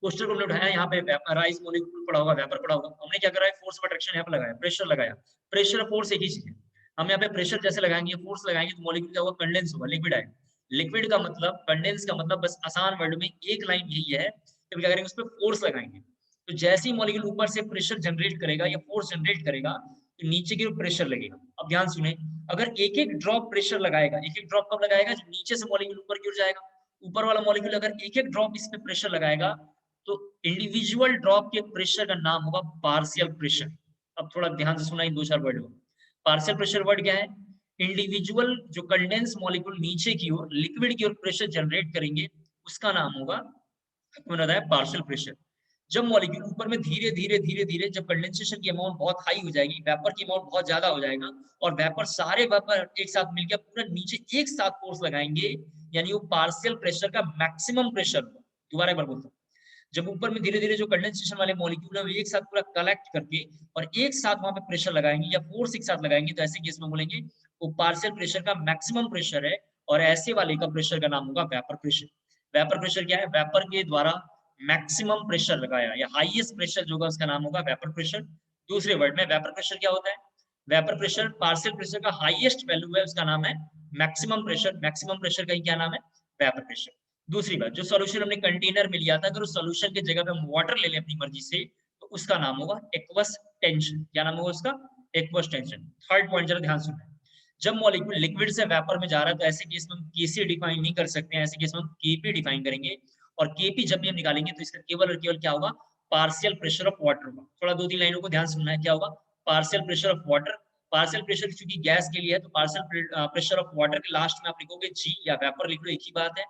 पोस्टर को हमने उठाया, यहाँ पे वेपराइज मॉलिक्यूल पड़ा होगा, वेपर पड़ा होगा, हमने क्या करा है, फोर्स ऑफ अट्रैक्शन यहाँ पे लगाया, प्रेशर लगाया। प्रेशर और फोर्स एक ही चीज है, हम यहाँ पे प्रेशर जैसे लगाएंगे, फोर्स लगाएंगे, तो मॉलिक्यूल क्या होगा, कंडेंस होगा, लिक्विड आएगा। लिक्विड का मतलब, कंडेंस का मतलब, बस आसान वर्ड में एक लाइन यही है कि हम क्या करेंगे, उस पर फोर्स लगाएंगे। तो जैसे ही मॉलिक्यूल ऊपर से प्रेशर जनरेट करेगा या फोर्स जनरेट करेगा, तो नीचे की ओर प्रेशर लगेगा। अब ध्यान सुने, अगर एक एक ड्रॉप प्रेशर लगाएगा, एक एक ड्रॉप कब लगाएगा, जब नीचे से मॉलिक्यूल ऊपर की ओर जाएगा, ऊपर वाला मॉलिक्यूल अगर एक एक ड्रॉप इस पे प्रेशर लगाएगा, तो इंडिविजुअल ड्रॉप के प्रेशर का नाम होगा पार्शियल प्रेशर। अब थोड़ा ध्यान से सुना इन दो चार वर्ड को। पार्शियल प्रेशर वर्ड क्या है, इंडिविजुअल जो कंडेंस मॉलिक्यूल नीचे की ओर लिक्विड की ओर प्रेशर जनरेट करेंगे, उसका नाम होगा, मैंने बताया, पार्शियल प्रेशर। जब मॉलिक्यूल ऊपर में धीरे धीरे धीरे धीरे, जब कंडेंसेशन की अमाउंट बहुत हाई हो जाएगी, वेपर की अमाउंट बहुत ज्यादा हो जाएगा, और वेपर, सारे वेपर एक साथ मिलकर पूरा नीचे एक साथ फोर्स लगाएंगे, यानी वो पार्शियल प्रेशर का मैक्सिमम प्रेशर होगा। दोबारा एक बार बोलता हूँ, जब ऊपर में धीरे धीरे जो कंडेंसेशन वाले मॉलिक्यूल है वो एक साथ पूरा कलेक्ट करके और एक साथ वहां पे प्रेशर लगाएंगे या फोर्स एक साथ लगाएंगे, तो ऐसे केस में बोलेंगे वो पार्शियल प्रेशर का मैक्सिमम प्रेशर है, और ऐसे वाले का प्रेशर का नाम होगा वेपर प्रेशर। वेपर प्रेशर क्या है, वेपर के द्वारा मैक्सिमम प्रेशर लगाया या हाईएस्ट प्रेशर जो होगा उसका नाम होगा वेपर प्रेशर। दूसरे वर्ड में वेपर प्रेशर क्या होता है, वेपर प्रेशर पार्शियल प्रेशर का हाईएस्ट वैल्यू है, उसका नाम है मैक्सिमम प्रेशर। मैक्सिमम प्रेशर का ही क्या नाम है, वेपर प्रेशर। दूसरी बात, जो सॉल्यूशन हमने कंटेनर में लिया था, अगर उस सॉल्यूशन की जगह पे हम वाटर ले लें अपनी मर्जी से, तो उसका नाम होगा एक्वस टेंशन। क्या नाम होगा उसका, एक्वस टेंशन। थर्ड पॉइंट जरा ध्यान सुनना, जब मॉलिक्यूल लिक्विड से वेपर में जा रहा है, तो ऐसे केस में हम केसी डिफाइन नहीं कर सकते हैं, ऐसे केस में हम केपी डिफाइन करेंगे, और केपी जब भी हम निकालेंगे तो इसका केवल और केवल क्या होगा, पार्शियल प्रेशर ऑफ वाटर होगा। थोड़ा दो तीन लाइनों को ध्यान सुनना है, क्या होगा, partial pressure of water. Partial pressure चूंकि गैस के लिए है, तो पार्शियल प्रेशर ऑफ वाटर के लास्ट में आप लिखोगे जी, या वेपर लिख लो, एक ही बात है।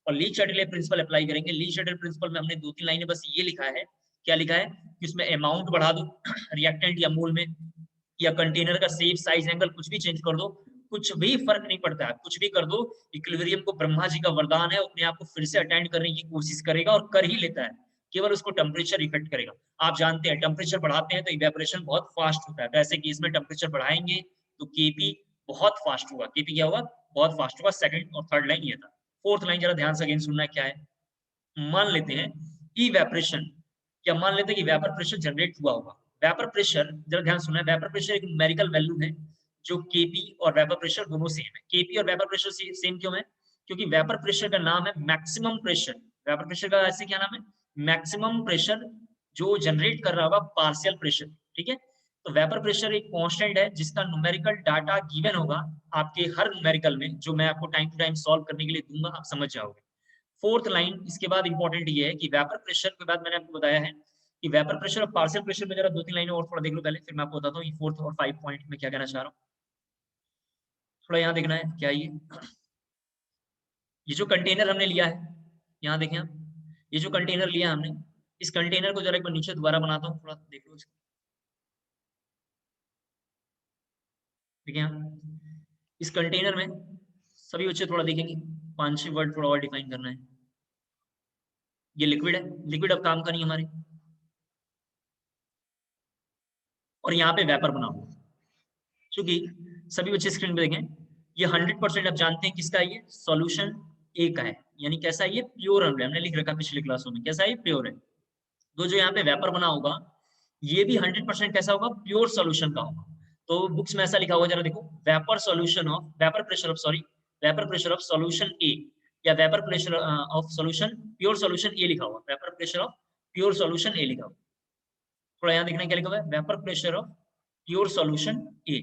और ली शटले प्रिंसिपल अप्लाई करेंगे। ली शटल प्रिंसिपल में हमने दो तीन लाइनें बस ये लिखा है, क्या लिखा है कि उसमें अमाउंट बढ़ा दो रिएक्टेंट या मोल में, या कंटेनर का शेप साइज एंगल कुछ भी चेंज कर दो, कुछ भी फर्क नहीं पड़ता है, कुछ भी कर दो, इक्विलिब्रियम को ब्रह्मा जी का वरदान है, अपने आप को फिर से अटेंड करने की कोशिश करेगा और कर ही लेता है। केवल उसको टेम्परेचर इफेक्ट करेगा। आप जानते हैं टेम्परेचर बढ़ाते हैं तो इवेपोरेशन बहुत फास्ट होता है। वैसे कि इसमें टेम्परेचर बढ़ाएंगे तो केपी बहुत फास्ट होगा। केपी क्या होगा? बहुत फास्ट होगा। सेकंड और थर्ड लाइन ये था। फोर्थ लाइन जरा ध्यान से अगेन सुनना है क्या है। मान लेते हैं इवेपोरेशन, या मान लेते हैं कि वेपर प्रेशर जनरेट हुआ होगा। वेपर प्रेशर जरा ध्यान सुनना है, वेपर प्रेशर एक न्यूमेरिकल वैल्यू है जो केपी और वेपर प्रेशर दोनों सेम है। केपी और वेपर प्रेशर सेम क्यों है? क्योंकि वेपर प्रेशर का नाम है मैक्सिमम प्रेशर। वेपर प्रेशर का ऐसे क्या नाम है? मैक्सिमम प्रेशर जो जनरेट कर रहा होगा पार्शियल प्रेशर। ठीक है, तो वेपर प्रेशर एक कांस्टेंट है जिसका न्यूमेरिकल डाटा गिवन होगा आपके हर न्यूमेरिकल में, जो मैं आपको टाइम टू टाइम सॉल्व करने के लिए दूंगा, आप समझ जाओगे। फोर्थ लाइन इसके बाद इंपॉर्टेंट ये है कि वेपर प्रेशर के बाद मैंने आपको बताया है कि वेपर प्रेशर और पार्शियल प्रेशर में जरा 2-3 लाइनें और थोड़ा देख लो पहले, फिर मैं आपको बताता हूँ ये फोर्थ और 5 पॉइंट में क्या कहना चाह रहा हूँ। थोड़ा यहाँ देखना है क्या ये जो कंटेनर हमने लिया है, यहाँ देखें आप, ये जो कंटेनर लिया हमने, इस कंटेनर को जरा एक बार नीचे दोबारा बनाता हूँ, थोड़ा देख लो इसको। ठीक है, इस कंटेनर में सभी बच्चे थोड़ा देखेंगे, 5-6 वर्ड थोड़ा और डिफाइन करना है। ये लिक्विड है, लिक्विड अब काम करेंगे हमारे, और यहाँ पे वेपर बना हुआ। क्योंकि सभी बच्चे स्क्रीन पे देखें, ये 100% आप जानते हैं किसका है, ये सॉल्यूशन ए का है। यानी कैसा है ये? प्योर है, हमने लिख रखा पिछली क्लासों में, कैसा है? प्योर है। तो जो यहाँ पे वेपर बना होगा ये भी 100% कैसा होगा? प्योर सॉल्यूशन का होगा। तो बुक्स में ऐसा लिखा होगा, जरा देखो, vapour solution of vapour pressure of sorry vapour pressure of solution A, या vapour pressure of solution pure solution A लिखा हुआ, vapour pressure of pure solution A लिखा हुआ। थोड़ा यहाँ देखना क्या लिखा हुआ है, vapour pressure of pure solution A.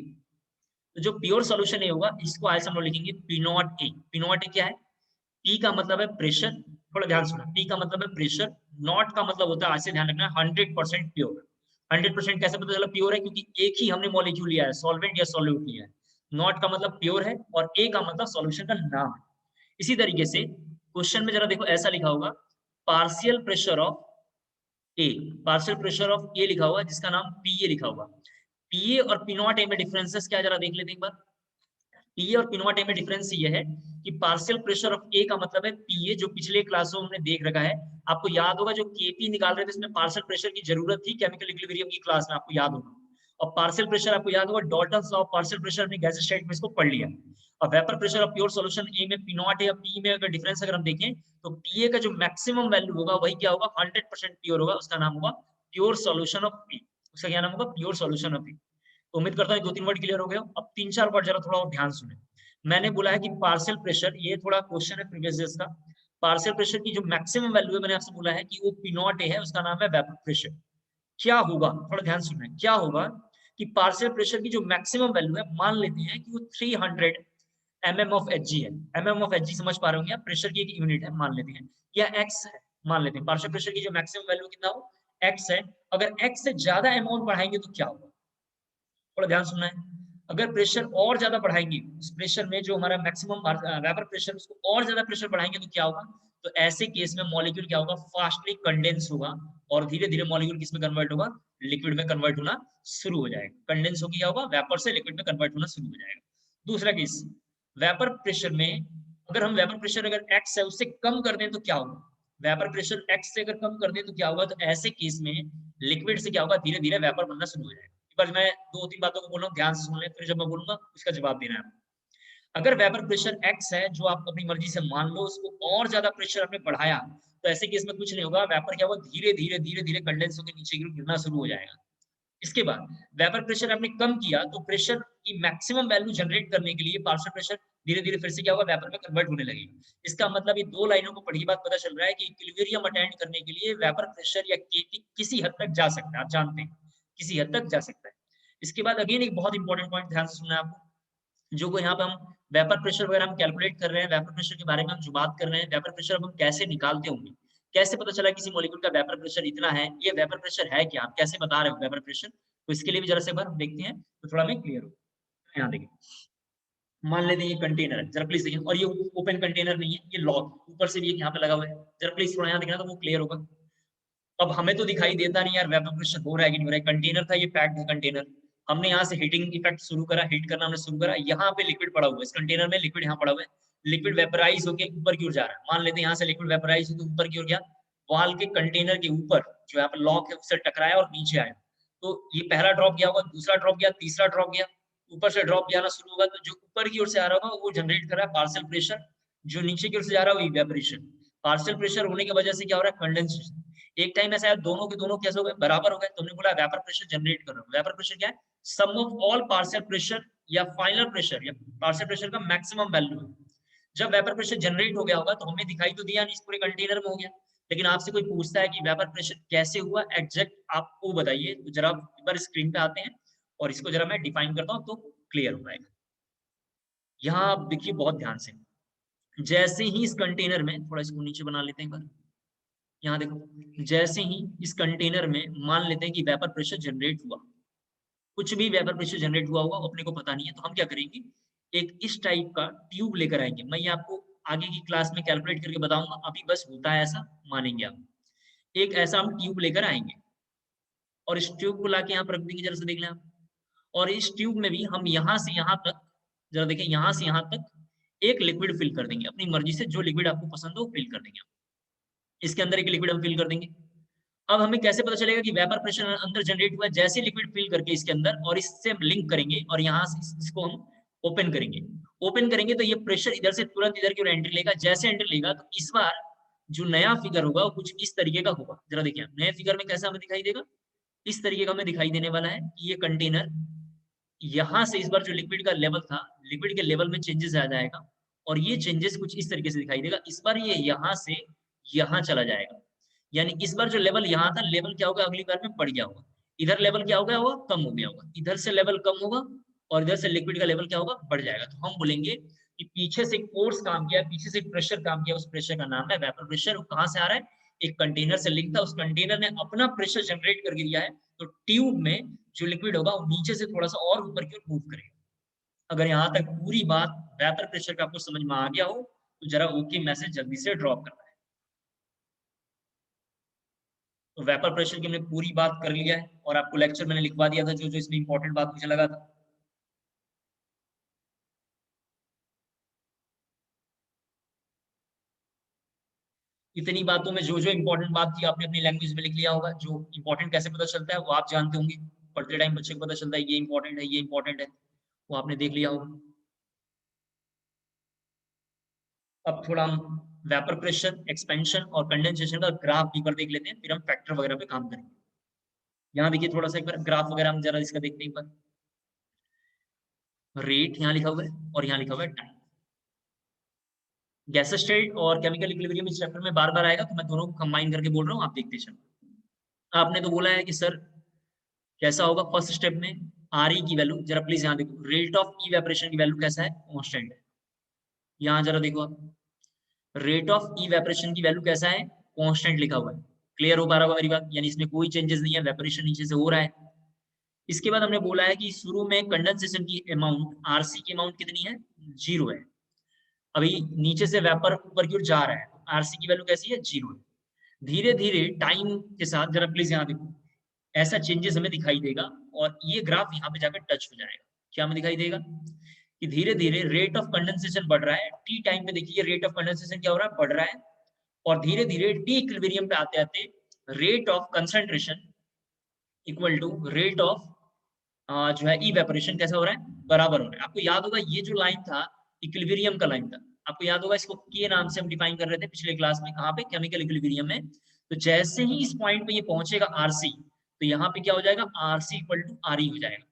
तो जो प्योर सॉल्यूशन ए होगा इसको ऐसे हम लोग लिखेंगे P not a. P not a क्या है? पी का मतलब है प्रेशर, थोड़ा ध्यान सुना, पी का मतलब है प्रेशर, नॉट का मतलब होता है, ऐसे ध्यान रखना, 100% प्योर। 100% कैसे पता चला प्योर है? क्योंकि एक ही हमने मॉलिक्यूल लिया है, सॉल्वेंट या सॉल्यूट लिया है। नॉट का मतलब प्योर है, और ए का मतलब सॉल्यूशन का नाम है। इसी तरीके से क्वेश्चन में जरा देखो ऐसा लिखा होगा, partial pressure of A, partial pressure of A लिखा हुआ है जिसका नाम पीए लिखा हुआ। पीए और पी नॉट ए में डिफरेंसेस क्या, जरा देख लेते हैं एक बार। पीए और पी नॉट ए में डिफरेंस ये है कि पार्शियल प्रेशर ऑफ ए का मतलब है पीए, जो पिछले क्लासों में हमने देख रखा है। आपको याद होगा जो केपी निकाल रहे थे इसमें पार्शियल प्रेशर की जरूरत थी केमिकल इक्विलिब्रियम की क्लास में, आपको याद होगा। और पार्शियल प्रेशर आपको याद होगा, Dalton's law of partial pressure अपने गैस स्टेट में इसको पढ़ लिया। और vapour pressure of pure solution A में पी नॉट ए और पी में अगर डिफरेंस अगर हम देखें तो पीए का जो मैक्सिमम वैल्यू होगा वही क्या होगा? 100% प्योर होगा, उसका नाम होगा प्योर सॉल्यूशन ऑफ पी। उसका क्या नाम होगा? Pure solution of P. उम्मीद करता हूँ 2-3 वर्ड क्लियर हो गए। अब 3-4 वर्ड जरा थोड़ा और ध्यान सुने। मैंने बोला है कि पार्शियल प्रेशर, ये थोड़ा क्वेश्चन है प्रीवियस डेज का, पार्शियल प्रेशर की जो मैक्सिमम वैल्यू है मैंने आपसे बोला है कि वो पी नॉट ए है, उसका नाम है वेपर प्रेशर। क्या होगा, थोड़ा ध्यान सुनना है, क्या होगा कि पार्शियल प्रेशर की जो मैक्सिमम वैल्यू है, मान लेते हैं कि वो 300 mm ऑफ एच है। mm ऑफ एच समझ पा रहे होंगे आप, प्रेशर की एक यूनिट है मान लेते हैं, या x है मान लेते हैं। पार्शियल प्रेशर की जो मैक्सिमम वैल्यू कितना हो? x है। अगर x से ज्यादा अमाउंट बढ़ाएंगे तो क्या होगा? थोड़ा ध्यान सुनना है। अगर प्रेशर और ज्यादा बढ़ाएंगे, उस प्रेशर में जो हमारा मैक्सिमम वेपर प्रेशर, उसको और ज्यादा प्रेशर बढ़ाएंगे तो क्या होगा? तो ऐसे केस में मॉलिक्यूल क्या होगा? फास्टली कंडेंस होगा, और धीरे धीरे मॉलिक्यूल किस में कन्वर्ट होगा? लिक्विड में कन्वर्ट होना शुरू हो जाएगा। कंडेंस होकर क्या होगा? वेपर से लिक्विड में कन्वर्ट होना शुरू हो जाएगा। दूसरा केस, वेपर प्रेशर में अगर हम वेपर प्रेशर अगर एक्स है उससे कम कर दें तो क्या होगा? वेपर प्रेशर एक्स से अगर कम कर दें तो क्या होगा? तो ऐसे केस में लिक्विड से क्या होगा? धीरे धीरे वेपर बनना शुरू हो जाएगा। पर मैं 2-3 बातों को बोल रहा हूँ, ध्यान से सुन लें, फिर जब मैं बोलूंगा उसका जवाब देना है। अगर वेपर प्रेशर एक्स है, जो आप अपनी मर्जी से मान लो, उसको और ज्यादा प्रेशर आपने बढ़ाया, तो ऐसे केस में कुछ नहीं होगा, वेपर क्या होगा? धीरे धीरे धीरे धीरे कंडेंस होकर नीचे गिरना शुरू हो जाएगा। इसके बाद वेपर प्रेशर आपने कम किया तो प्रेशर की मैक्सिमम वैल्यू जनरेट करने के लिए पार्शियल प्रेशर धीरे धीरे फिर से क्या होगा? वेपर में कन्वर्ट होने लगेगा। इसका मतलब ये 2 लाइनों को पढ़ी बात पता चल रहा है कि इक्विलिब्रियम अटेंड करने के लिए वेपर प्रेशर या केपी किसी हद तक जा सकता है, आप जानते हैं किसी हद तक जा सकता है। इसके बाद अगेन एक बहुत इंपॉर्टेंट पॉइंट ध्यान से सुनना है आपको, जो को यहाँ पे हम वेपर प्रेशर वगैरह हम कैलकुलेट कर रहे हैं, वेपर प्रेशर के बारे में हम जो बात कर रहे हैं, वेपर प्रेशर अब हम कैसे निकालते होंगे, कैसे पता चला किसी मॉलिक्यूल का वेपर प्रेशर इतना है, ये वेपर प्रेशर है क्या, आप कैसे बता रहे हो वेपर प्रेशर? तो इसके लिए भी जरा से एक बार हम देखते हैं तो थोड़ा हमें क्लियर हो। यहाँ देखिए, मान लेते हैं ये कंटेनर है, जरा प्लीज देखिए, और ये ओपन कंटेनर नहीं है, ये लॉक ऊपर से भी एक यहाँ पे लगा हुआ है, जरा प्लीज थोड़ा यहाँ देखना तो वो क्लियर होगा। अब हमें तो दिखाई देता नहीं यार वेपर प्रेशर हो रहा है कि नहीं हो रहा है, कंटेनर था, ये पैक्ड है कंटेनर, हमने यहाँ से हीटिंग इफेक्ट शुरू करा, हीट करना हमने शुरू करा, यहाँ पे लिक्विड पड़ा हुआ है, इस कंटेनर में लिक्विड यहाँ पड़ा हुआ है, लिक्विड वेपराइज होकर ऊपर की ओर जा रहा है। मान लेते हैं यहाँ से लिक्विड वेपराइज होकर ऊपर की ओर गया, वाल के कंटेनर के ऊपर जो यहाँ पे लॉक है उससे टकराया और नीचे आया। तो ये पहला ड्रॉप गया होगा, दूसरा ड्रॉप गया, तीसरा ड्रॉप गया, ऊपर से ड्रॉप जाना शुरू होगा, तो जो ऊपर की ओर से आ रहा होगा वो जनरेट कर रहा है पार्शियल प्रेशर, जो नीचे की ओर से जा रहा है वो इवेपोरेशन। पार्शियल प्रेशर होने की वजह से क्या हो रहा है, कंडेंसेशन। एक टाइम ऐसा है दोनों के दोनों कैसे हो गए, बराबर हो गए, तो हमने बोला वेपर प्रेशर जनरेट कर रहा है। वेपर प्रेशर क्या है, सम ऑफ ऑल पार्शियल प्रेशर या फाइनल प्रेशर या पार्शियल प्रेशर का मैक्सिमम वैल्यू है। जब वेपर प्रेशर जनरेट हो गया होगा तो हमें दिखाई तो दिया नहीं, इस पूरे कंटेनर में हो गया, लेकिन आपसे कोई पूछता है कि वेपर प्रेशर कैसे हुआ एग्जैक्ट आप वो बताइए, तो जरा एक बार स्क्रीन पे आते हैं और इसको जरा मैं डिफाइन करता हूँ तो क्लियर हो पाएगा। यहाँ आप देखिए बहुत ध्यान से, जैसे ही इस कंटेनर में, थोड़ा इसको नीचे बना लेते हैं एक बार, यहाँ देखो, जैसे ही इस कंटेनर में मान लेते हैं कि वेपर प्रेशर जनरेट हुआ, कुछ भी वेपर प्रेशर जनरेट हुआ होगा अपने को पता नहीं है, तो हम क्या करेंगे, एक इस टाइप का ट्यूब लेकर आएंगे। मैं ये आपको आगे की क्लास में कैलकुलेट करके बताऊंगा, अभी बस होता है ऐसा, मानेंगे आप। एक ऐसा हम ट्यूब लेकर आएंगे और इस ट्यूब को लाके यहाँ पर रख देंगे, जरा से देख लें आप। और इस ट्यूब में भी हम यहाँ से यहाँ तक, जरा देखें, यहाँ से यहाँ तक एक लिक्विड फिल कर देंगे, अपनी मर्जी से जो लिक्विड आपको पसंद हो वो फिल कर देंगे। इसके अंदर एक लिक्विड हम फिल कर देंगे। अब हमें कैसे पता चलेगा कि वेपर प्रेशर अंदर जनरेट हुआ है, जैसे लिक्विड फिल करके इसके अंदर और इससे हम लिंक करेंगे और यहाँ से इसको हम ओपन करेंगे। ओपन करेंगे तो ये प्रेशर इधर से तुरंत इधर की ओर एंट्री लेगा, जैसे एंट्री लेगा तो इस बार जो नया फिगर होगा वो कुछ इस तरीके का होगा। जरा देखिए नए फिगर में कैसा हमें दिखाई देगा, इस तरीके का हमें दिखाई देने वाला है कि ये कंटेनर यहाँ से इस बार जो लिक्विड का लेवल था, लिक्विड के लेवल में चेंजेस आ जाएगा और ये चेंजेस कुछ इस तरीके से दिखाई देगा। इस बार ये यहाँ से यहाँ चला जाएगा, यानी इस बार जो लेवल यहाँ था, लेवल क्या होगा, अगली बार में बढ़ गया होगा। इधर लेवल क्या हो गया होगा, कम हो गया होगा, इधर से लेवल कम होगा और इधर से लिक्विड का लेवल क्या होगा, बढ़ जाएगा। तो हम बोलेंगे कि पीछे से फोर्स काम किया, पीछे से प्रेशर काम किया, उस प्रेशर का नाम है वेपर प्रेशर। कहाँ से आ रहा है, एक कंटेनर से लिंक था, उस कंटेनर ने अपना प्रेशर जनरेट करके दिया है, तो ट्यूब में जो लिक्विड होगा वो नीचे से थोड़ा सा और ऊपर की ओर मूव करेगा। अगर यहाँ तक पूरी बात वेपर प्रेशर का आपको समझ में आ गया हो तो जरा ओके मैसेज जल्दी से ड्रॉप करना है। तो वेपर प्रेशर की हमने पूरी बात कर लिया है और आपको लेक्चर मैंने लिखवा दिया था जो जो इसमें इंपॉर्टेंट बात मुझे लगा था। इतनी बातों में जो जो इंपॉर्टेंट बात थी आपने अपनी लैंग्वेज में लिख लिया होगा। जो इंपॉर्टेंट कैसे पता चलता है वो आप जानते होंगे, पढ़ते टाइम बच्चे को पता चलता है ये इंपॉर्टेंट है, ये इंपॉर्टेंट है, वो आपने देख लिया होगा। अब थोड़ा हम वेपर प्रेशर, एक्सपेंशन और कंडेंसेशन का ग्राफ पेपर देख लेते हैं, फिर हम फैक्टर वगैरह पे काम करेंगे। यहाँ देखिए थोड़ा सा एक बार ग्राफ वगैरह हम जरा इसका देखते हैं एक बार। रेट यहाँ लिखा हुआ है और यहाँ लिखा हुआ है टाइम। गैस स्टेट और केमिकल इक्विलिब्रियम इस चैप्टर में बार बार आएगा, तो मैं दोनों को कंबाइन करके बोल रहा हूँ, आप देखते चलो। आपने तो बोला है कि सर कैसा होगा फर्स्ट स्टेप में, आर ई की वैल्यू, जरा प्लीज यहाँ देखो, रेट ऑफ इवेपोरेशन की वैल्यू कैसा है, कांस्टेंट है। यहाँ जरा देखो आप, रेट ऑफ इवेपोरेशन की वैल्यू कैसा है, कांस्टेंट लिखा हुआ है। क्लियर हो पा रहा होगा मेरी बात, यानी इसमें कोई चेंजेस नहीं है, वेपोरेशन नीचे से हो रहा है। इसके बाद हमने बोला है कि शुरू में कंडेंसेशन की अमाउंट, आरसी की अमाउंट कितनी है, 0 है। अभी नीचे से वेपर ऊपर की ओर जा रहा है, आरसी की वैल्यू कैसी है, 0 है। धीरे धीरे टाइम के साथ, जरा प्लीज यहाँ देखो, ऐसा चेंजेस हमें दिखाई देगा और ये ग्राफ यहाँ पे जाकर टच हो जाएगा। क्या हमें दिखाई देगा कि धीरे धीरे रेट ऑफ कंडेंसेशन बढ़ रहा है। टी टाइम पे देखिए रेट ऑफ कंडेंसेशन क्या हो रहा है, बढ़ रहा है। और धीरे धीरे टी इक्विलिब्रियम पे आते आते rate of concentration equal to rate of जो है इवेपोरेशन कैसा हो रहा है, बराबर हो रहा है। आपको याद होगा ये जो लाइन था इक्विलिब्रियम का लाइन था, आपको याद होगा इसको के नाम से हम डिफाइन कर रहे थे पिछले क्लास में, कहाँ पे, केमिकल इक्विलिब्रियम में। तो जैसे ही इस पॉइंट पे ये पहुंचेगा आरसी, तो यहाँ पे क्या हो जाएगा, RC equal to R E हो जाएगा।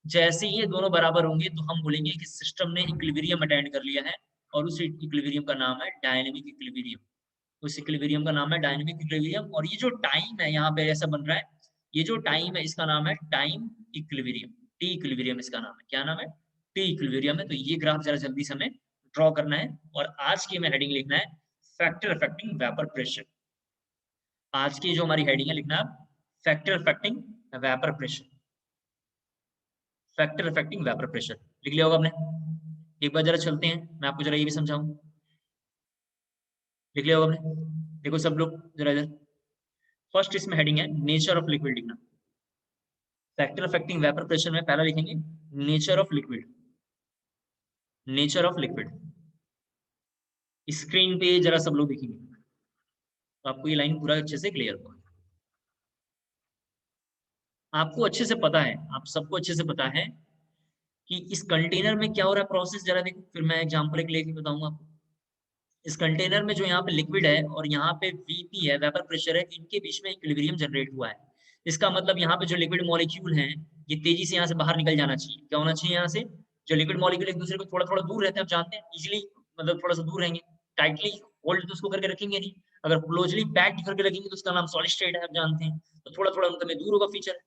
जैसे ही ये दोनों बराबर होंगे तो हम बोलेंगे कि सिस्टम ने इक्विलिब्रियम अटेंड कर लिया है और उस इक्विलिब्रियम का नाम है डायनेमिक इक्विलिब्रियम। उस इक्विलिब्रियम का नाम है डायनेमिक इक्विलिब्रियम। और ये जो टाइम है यहाँ पे ऐसा बन रहा है, ये जो टाइम है इसका नाम है टाइम इक्विलिब्रियम, टी इक्विलिब्रियम इसका नाम है। क्या नाम है, टी इक्विलिब्रियम है। तो ये ग्राफ जरा जल्दी से हमें ड्रॉ करना है और आज की हमें हेडिंग लिखना है फैक्टर अफेक्टिंग वेपर प्रेशर। आज की जो हमारी हेडिंग है लिखना है factor affecting vapour pressure, factor affecting vapour pressure लिख लिया होगा आपने। एक बार जरा चलते हैं, मैं आपको जरा ये भी समझाऊं, लिख लिया होगा आपने। देखो सब लोग जरा इधर, फर्स्ट इसमें हेडिंग है नेचर ऑफ लिक्विड लिखना। फैक्टर अफेक्टिंग वेपर प्रेशर में पहला लिखेंगे nature of liquid, nature of liquid. Screen पे जरा सब लोग देखेंगे तो आपको ये लाइन पूरा अच्छे से क्लियर होगा। आपको अच्छे से पता है, आप सबको अच्छे से पता है कि इस कंटेनर में क्या हो रहा है प्रोसेस, जरा देखो, फिर मैं एग्जांपल एक लेके बताऊंगा आपको। इस कंटेनर में जो यहाँ पे लिक्विड है और यहाँ पे वीपी है, वेपर प्रेशर है, इनके बीच में इक्विलिब्रियम जनरेट हुआ है। इसका मतलब यहाँ पे जो लिक्विड मॉलिक्यूल हैं ये तेजी से यहाँ से बाहर निकल जाना चाहिए। क्या होना चाहिए, यहाँ से जो लिक्विड मॉलिक्यूल एक दूसरे को थोड़ा थोड़ा दूर रहते हैं, आप जानते हैं, इजिली मतलब थोड़ा सा दूर रहेंगे, टाइटली होल्ड तो उसको करके रखेंगे नहीं, अगर क्लोजली पैक्ड करके रखेंगे तो उसका नाम सॉलिड स्टेट है, आप जानते हैं। तो थोड़ा थोड़ा उनका में दूर होगा फीचर,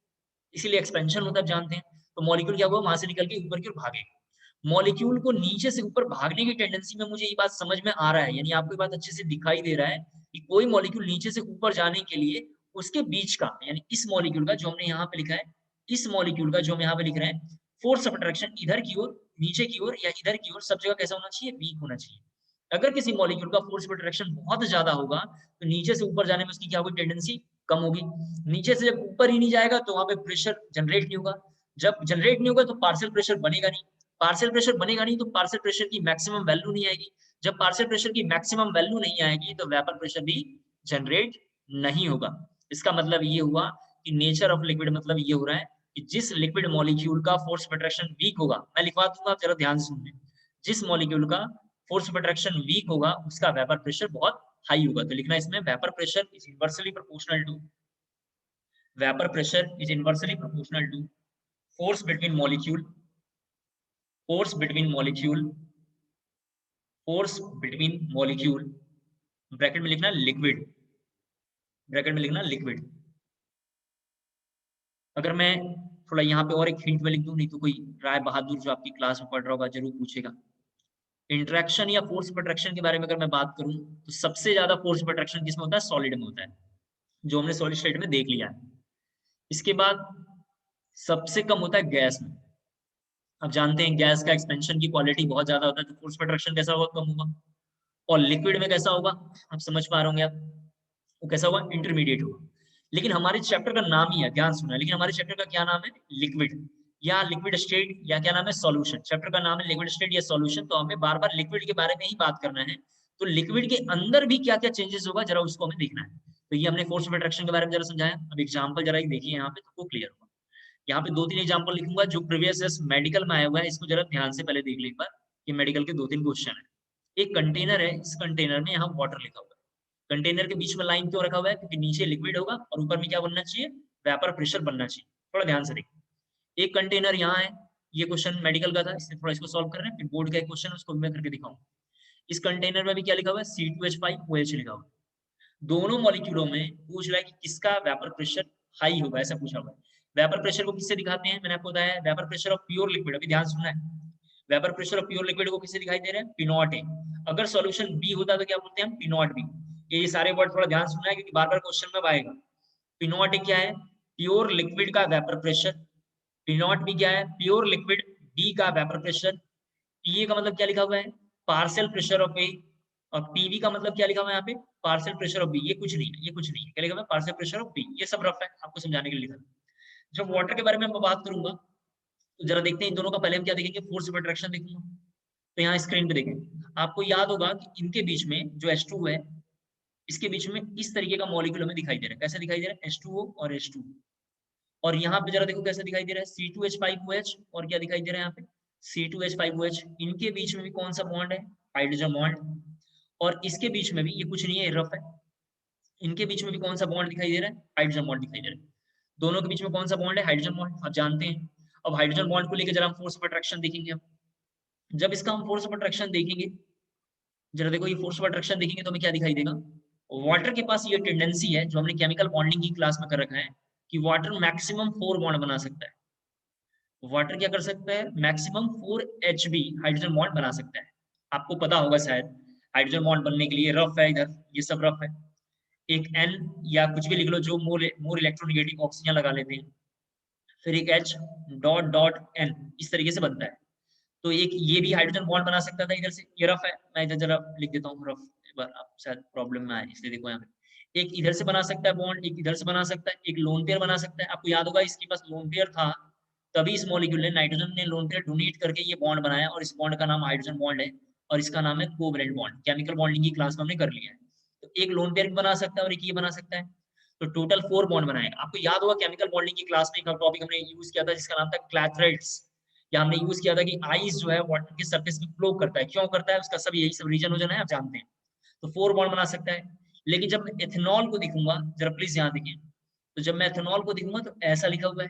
इसीलिए एक्सपेंशन होता है, आप जानते हैं। तो मॉलिक्यूल क्या हुआ, वहां से निकल के ऊपर की ओर भागेगा। मॉलिक्यूल को नीचे से ऊपर भागने की टेंडेंसी में मुझे ये बात समझ में आ रहा है, यानी आपको ये बात अच्छे से दिखाई दे रहा है कि कोई मॉलिक्यूल नीचे से ऊपर जाने के लिए उसके बीच का, यानी इस मॉलिक्यूल का जो हमने यहाँ पे लिखा है, इस मॉलिक्यूल का जो हम यहाँ पे लिख रहे हैं, फोर्स ऑफ अट्रैक्शन इधर की ओर, नीचे की ओर या इधर की ओर, सब जगह कैसा होना चाहिए, वीक होना चाहिए। अगर किसी मॉलिक्यूल का फोर्स ऑफ अट्रैक्शन बहुत ज्यादा होगा तो नीचे से ऊपर जाने में उसकी क्या होगी, टेंडेंसी कम होगी। नीचे से जब ऊपर ही नहीं जाएगा तो वहां पे प्रेशर जनरेट नहीं होगा, जब जनरेट नहीं होगा तो पार्शियल प्रेशर बनेगा नहीं, पार्शियल प्रेशर बनेगा नहीं तो पार्शियल प्रेशर की मैक्सिमम वैल्यू नहीं आएगी, जब पार्शियल प्रेशर की मैक्सिमम वैल्यू नहीं आएगी तो वेपर प्रेशर भी जनरेट नहीं होगा। इसका मतलब ये हुआ कि नेचर ऑफ लिक्विड मतलब ये हो रहा है कि जिस लिक्विड मॉलिक्यूल का फोर्स ऑफ अट्रैक्शन वीक होगा, मैं लिखवा दूंगा, आप जरा ध्यान से सुनिए, जिस मॉलिक्यूल का फोर्स ऑफ अट्रैक्शन वीक होगा उसका वेपर प्रेशर बहुत हाई होगा। तो लिखना इसमें vapour pressure is inversely proportional to, vapour pressure is inversely proportional to force between molecule, force between molecule, force between molecule, bracket में लिखना लिक्विड, ब्रैकेट में लिखना लिक्विड। अगर मैं थोड़ा यहाँ पे और एक हिंट में लिख दूं, नहीं तो कोई राय बहादुर जो आपकी क्लास में पढ़ रहा होगा जरूर पूछेगा। इंटरेक्शन या फोर्स ऑफ अट्रैक्शन के बारे में अगर मैं बात करूं तो सबसे ज्यादा फोर्स ऑफ अट्रैक्शन किसमें होता है, सॉलिड में होता है, जो हमने सॉलिड स्टेट में देख लिया है। इसके बाद सबसे कम होता है गैस में। अब जानते हैं गैस का एक्सपेंशन की क्वालिटी बहुत ज्यादा होता है, तो फोर्स ऑफ अट्रैक्शन कैसा होगा, कम होगा। और लिक्विड में कैसा होगा, आप समझ पा रहे होंगे आप, वो कैसा होगा, इंटरमीडिएट होगा। लेकिन हमारे चैप्टर का नाम ही है, ध्यान सुना, लेकिन हमारे चैप्टर का क्या नाम है, लिक्विड या लिक्विड स्टेट, या क्या नाम है, सॉल्यूशन। चैप्टर का नाम है लिक्विड स्टेट या सॉल्यूशन, तो हमें बार बार लिक्विड के बारे में ही बात करना है। तो लिक्विड के अंदर भी क्या क्या चेंजेस होगा जरा उसको हमें देखना है। तो ये हमने फोर्स ऑफ अट्रैक्शन के बारे में जरा समझाया। अब एग्जाम्पल जरा एक देखिए यहाँ पे, तो वो क्लियर होगा। यहाँ पे 2-3 एग्जाम्पल लिखूंगा जो प्रीवियस मेडिकल में आया हुआ है, इसको जरा ध्यान से पहले देख ले एक बार, कि मेडिकल के 2-3 क्वेश्चन है। एक कंटेनर है, इस कंटेनर में यहाँ वाटर लिखा हुआ है, कंटेनर के बीच में लाइन क्यों रखा हुआ है, क्योंकि नीचे लिक्विड होगा और ऊपर में क्या बनना चाहिए, वेपर प्रेशर बनना चाहिए। थोड़ा ध्यान से देखिए, एक कंटेनर यहाँ है, ये क्वेश्चन मेडिकल का था, इसलिए थोड़ा इसको सॉल्व कर रहे हैं, फिर बोर्ड का एक क्वेश्चन उसको मैं करके दिखाऊंगा। इस कंटेनर में भी क्या लिखा हुआ है, C2H5OH लिखा हुआ है। दोनों मॉलिक्यूलों में पूछ रहा है कि किसका वेपर प्रेशर हाई होगा, ऐसा पूछा हुआ है। वेपर प्रेशर को किससे दिखाते हैं, मैंने आपको बताया vapour pressure of pure liquid, अभी ध्यान सुनना है, vapour pressure of pure liquid को किससे दिखाई दे रहे हैं, पी नॉट ए। अगर सॉल्यूशन बी होता तो क्या बोलते हैं हम, पी नॉट बी। ये सारे वर्ड थोड़ा ध्यान सुनना है क्योंकि बार बार क्वेश्चन में आएगा। पी नॉट ए क्या है, प्योर लिक्विड का vapour pressure, P not be क्या है, प्योर लिक्विड बी का वेपर प्रेशर। पीए का मतलब क्या लिखा हुआ है, पार्शियल प्रेशर ऑफ ए, और पीवी का मतलब क्या लिखा हुआ है यहाँ पे, पार्शियल प्रेशर ऑफ बी। ये कुछ नहीं है, ये कुछ नहीं है, क्या लिखा हुआ है, पार्शियल प्रेशर ऑफ बी। ये सब रफ है, आपको समझाने के लिए लिखा है। जब वाटर के बारे में मैं बात करूंगा तो जरा देखते हैं इन दोनों का, पहले हम क्या देखेंगे, फोर्स ऑफ अट्रैक्शन देखेंगे। तो यहाँ स्क्रीन पे देखें, आपको याद होगा कि इनके बीच में जो H2 है, इसके बीच में इस तरीके का मॉलिक्यूल हमें दिखाई दे रहा है, कैसे दिखाई दे रहा है, H2O और H2। और यहाँ पे जरा देखो कैसे दिखाई दे रहा है, C2H5OH, और क्या दिखाई दे रहा है यहाँ पे, C2H5OH। इनके बीच में भी कौन सा बॉन्ड है, हाइड्रोजन बॉन्ड। और इसके बीच में भी ये कुछ नहीं है, रफ है। इनके बीच में भी कौन सा बॉन्ड दिखाई दे रहा है, हाइड्रोजन बॉन्ड दिखाई दे रहा है। दोनों के बीच में कौन सा बॉन्ड है, हाइड्रोजन बॉन्ड, आप जानते हैं। अब हाइड्रोजन बॉन्ड को लेकर जरा हम फोर्स ऑफ अट्रैक्शन देखेंगे। अब जब इसका हम फोर्स ऑफ अट्रैक्शन देखेंगे, जरा देखो ये फोर्स ऑफ अट्रैक्शन देखेंगे तो हमें क्या दिखाई देगा, वाटर के पास ये टेंडेंसी है जो हमने केमिकल बॉन्डिंग की क्लास में कर रखा है, कि वाटर मैक्सिमम 4 बॉन्ड बना सकता है। वाटर क्या कर सकता है, मैक्सिमम 4 Hb हाइड्रोजन बॉन्ड बना सकता है। आपको पता होगा शायद, हाइड्रोजन बॉन्ड बनने के लिए रफ है, इधर ये सब रफ है, एक N या कुछ भी लिख लो जो मोर इलेक्ट्रोनेगेटिव ऑक्सीजन लगा लेते हैं, फिर एक H डॉट डॉट N, इस तरीके से बनता है। तो एक ये भी हाइड्रोजन बॉन्ड बना सकता था इधर से, ये रफ है, मैं इधर जरा लिख देता हूँ रफ, एक बार आप शायद प्रॉब्लम में आए इसलिए देखो यहाँ पे, एक इधर से बना सकता है बॉन्ड, एक इधर से बना सकता है, एक लोन पेयर बना सकता है। आपको याद होगा इसके पास लोन पेयर था, तभी इस मॉलिक्यूल ने, नाइट्रोजन ने लोन पेयर डोनेट करके ये बॉन्ड बनाया, और इस बॉन्ड का नाम हाइड्रोजन बॉन्ड है, और इसका नाम है कोवैलेंट बॉन्ड। केमिकल बॉन्डिंग की क्लास में हमने कर लिया है। तो एक लोन पेयर भी बना सकता है और एक ये बना सकता है, तो टोटल 4 बॉन्ड बनाएगा। आपको याद होगा केमिकल बॉन्डिंग की क्लास में एक टॉपिक हमने यूज किया था जिसका नाम था क्लैथरेट्स, या हमने यूज किया था कि आइस जो है वाटर के सरफेस पे फ्लो करता है। क्यों करता है, उसका सब यही सब रीजन वजन है, आप जानते हैं। तो 4 बॉन्ड बना सकता है। लेकिन जब मैं एथेनॉल को दिखूंगा, जरा प्लीज यहाँ देखिए, तो जब मैं एथेनॉल को दिखूंगा तो ऐसा लिखा हुआ है,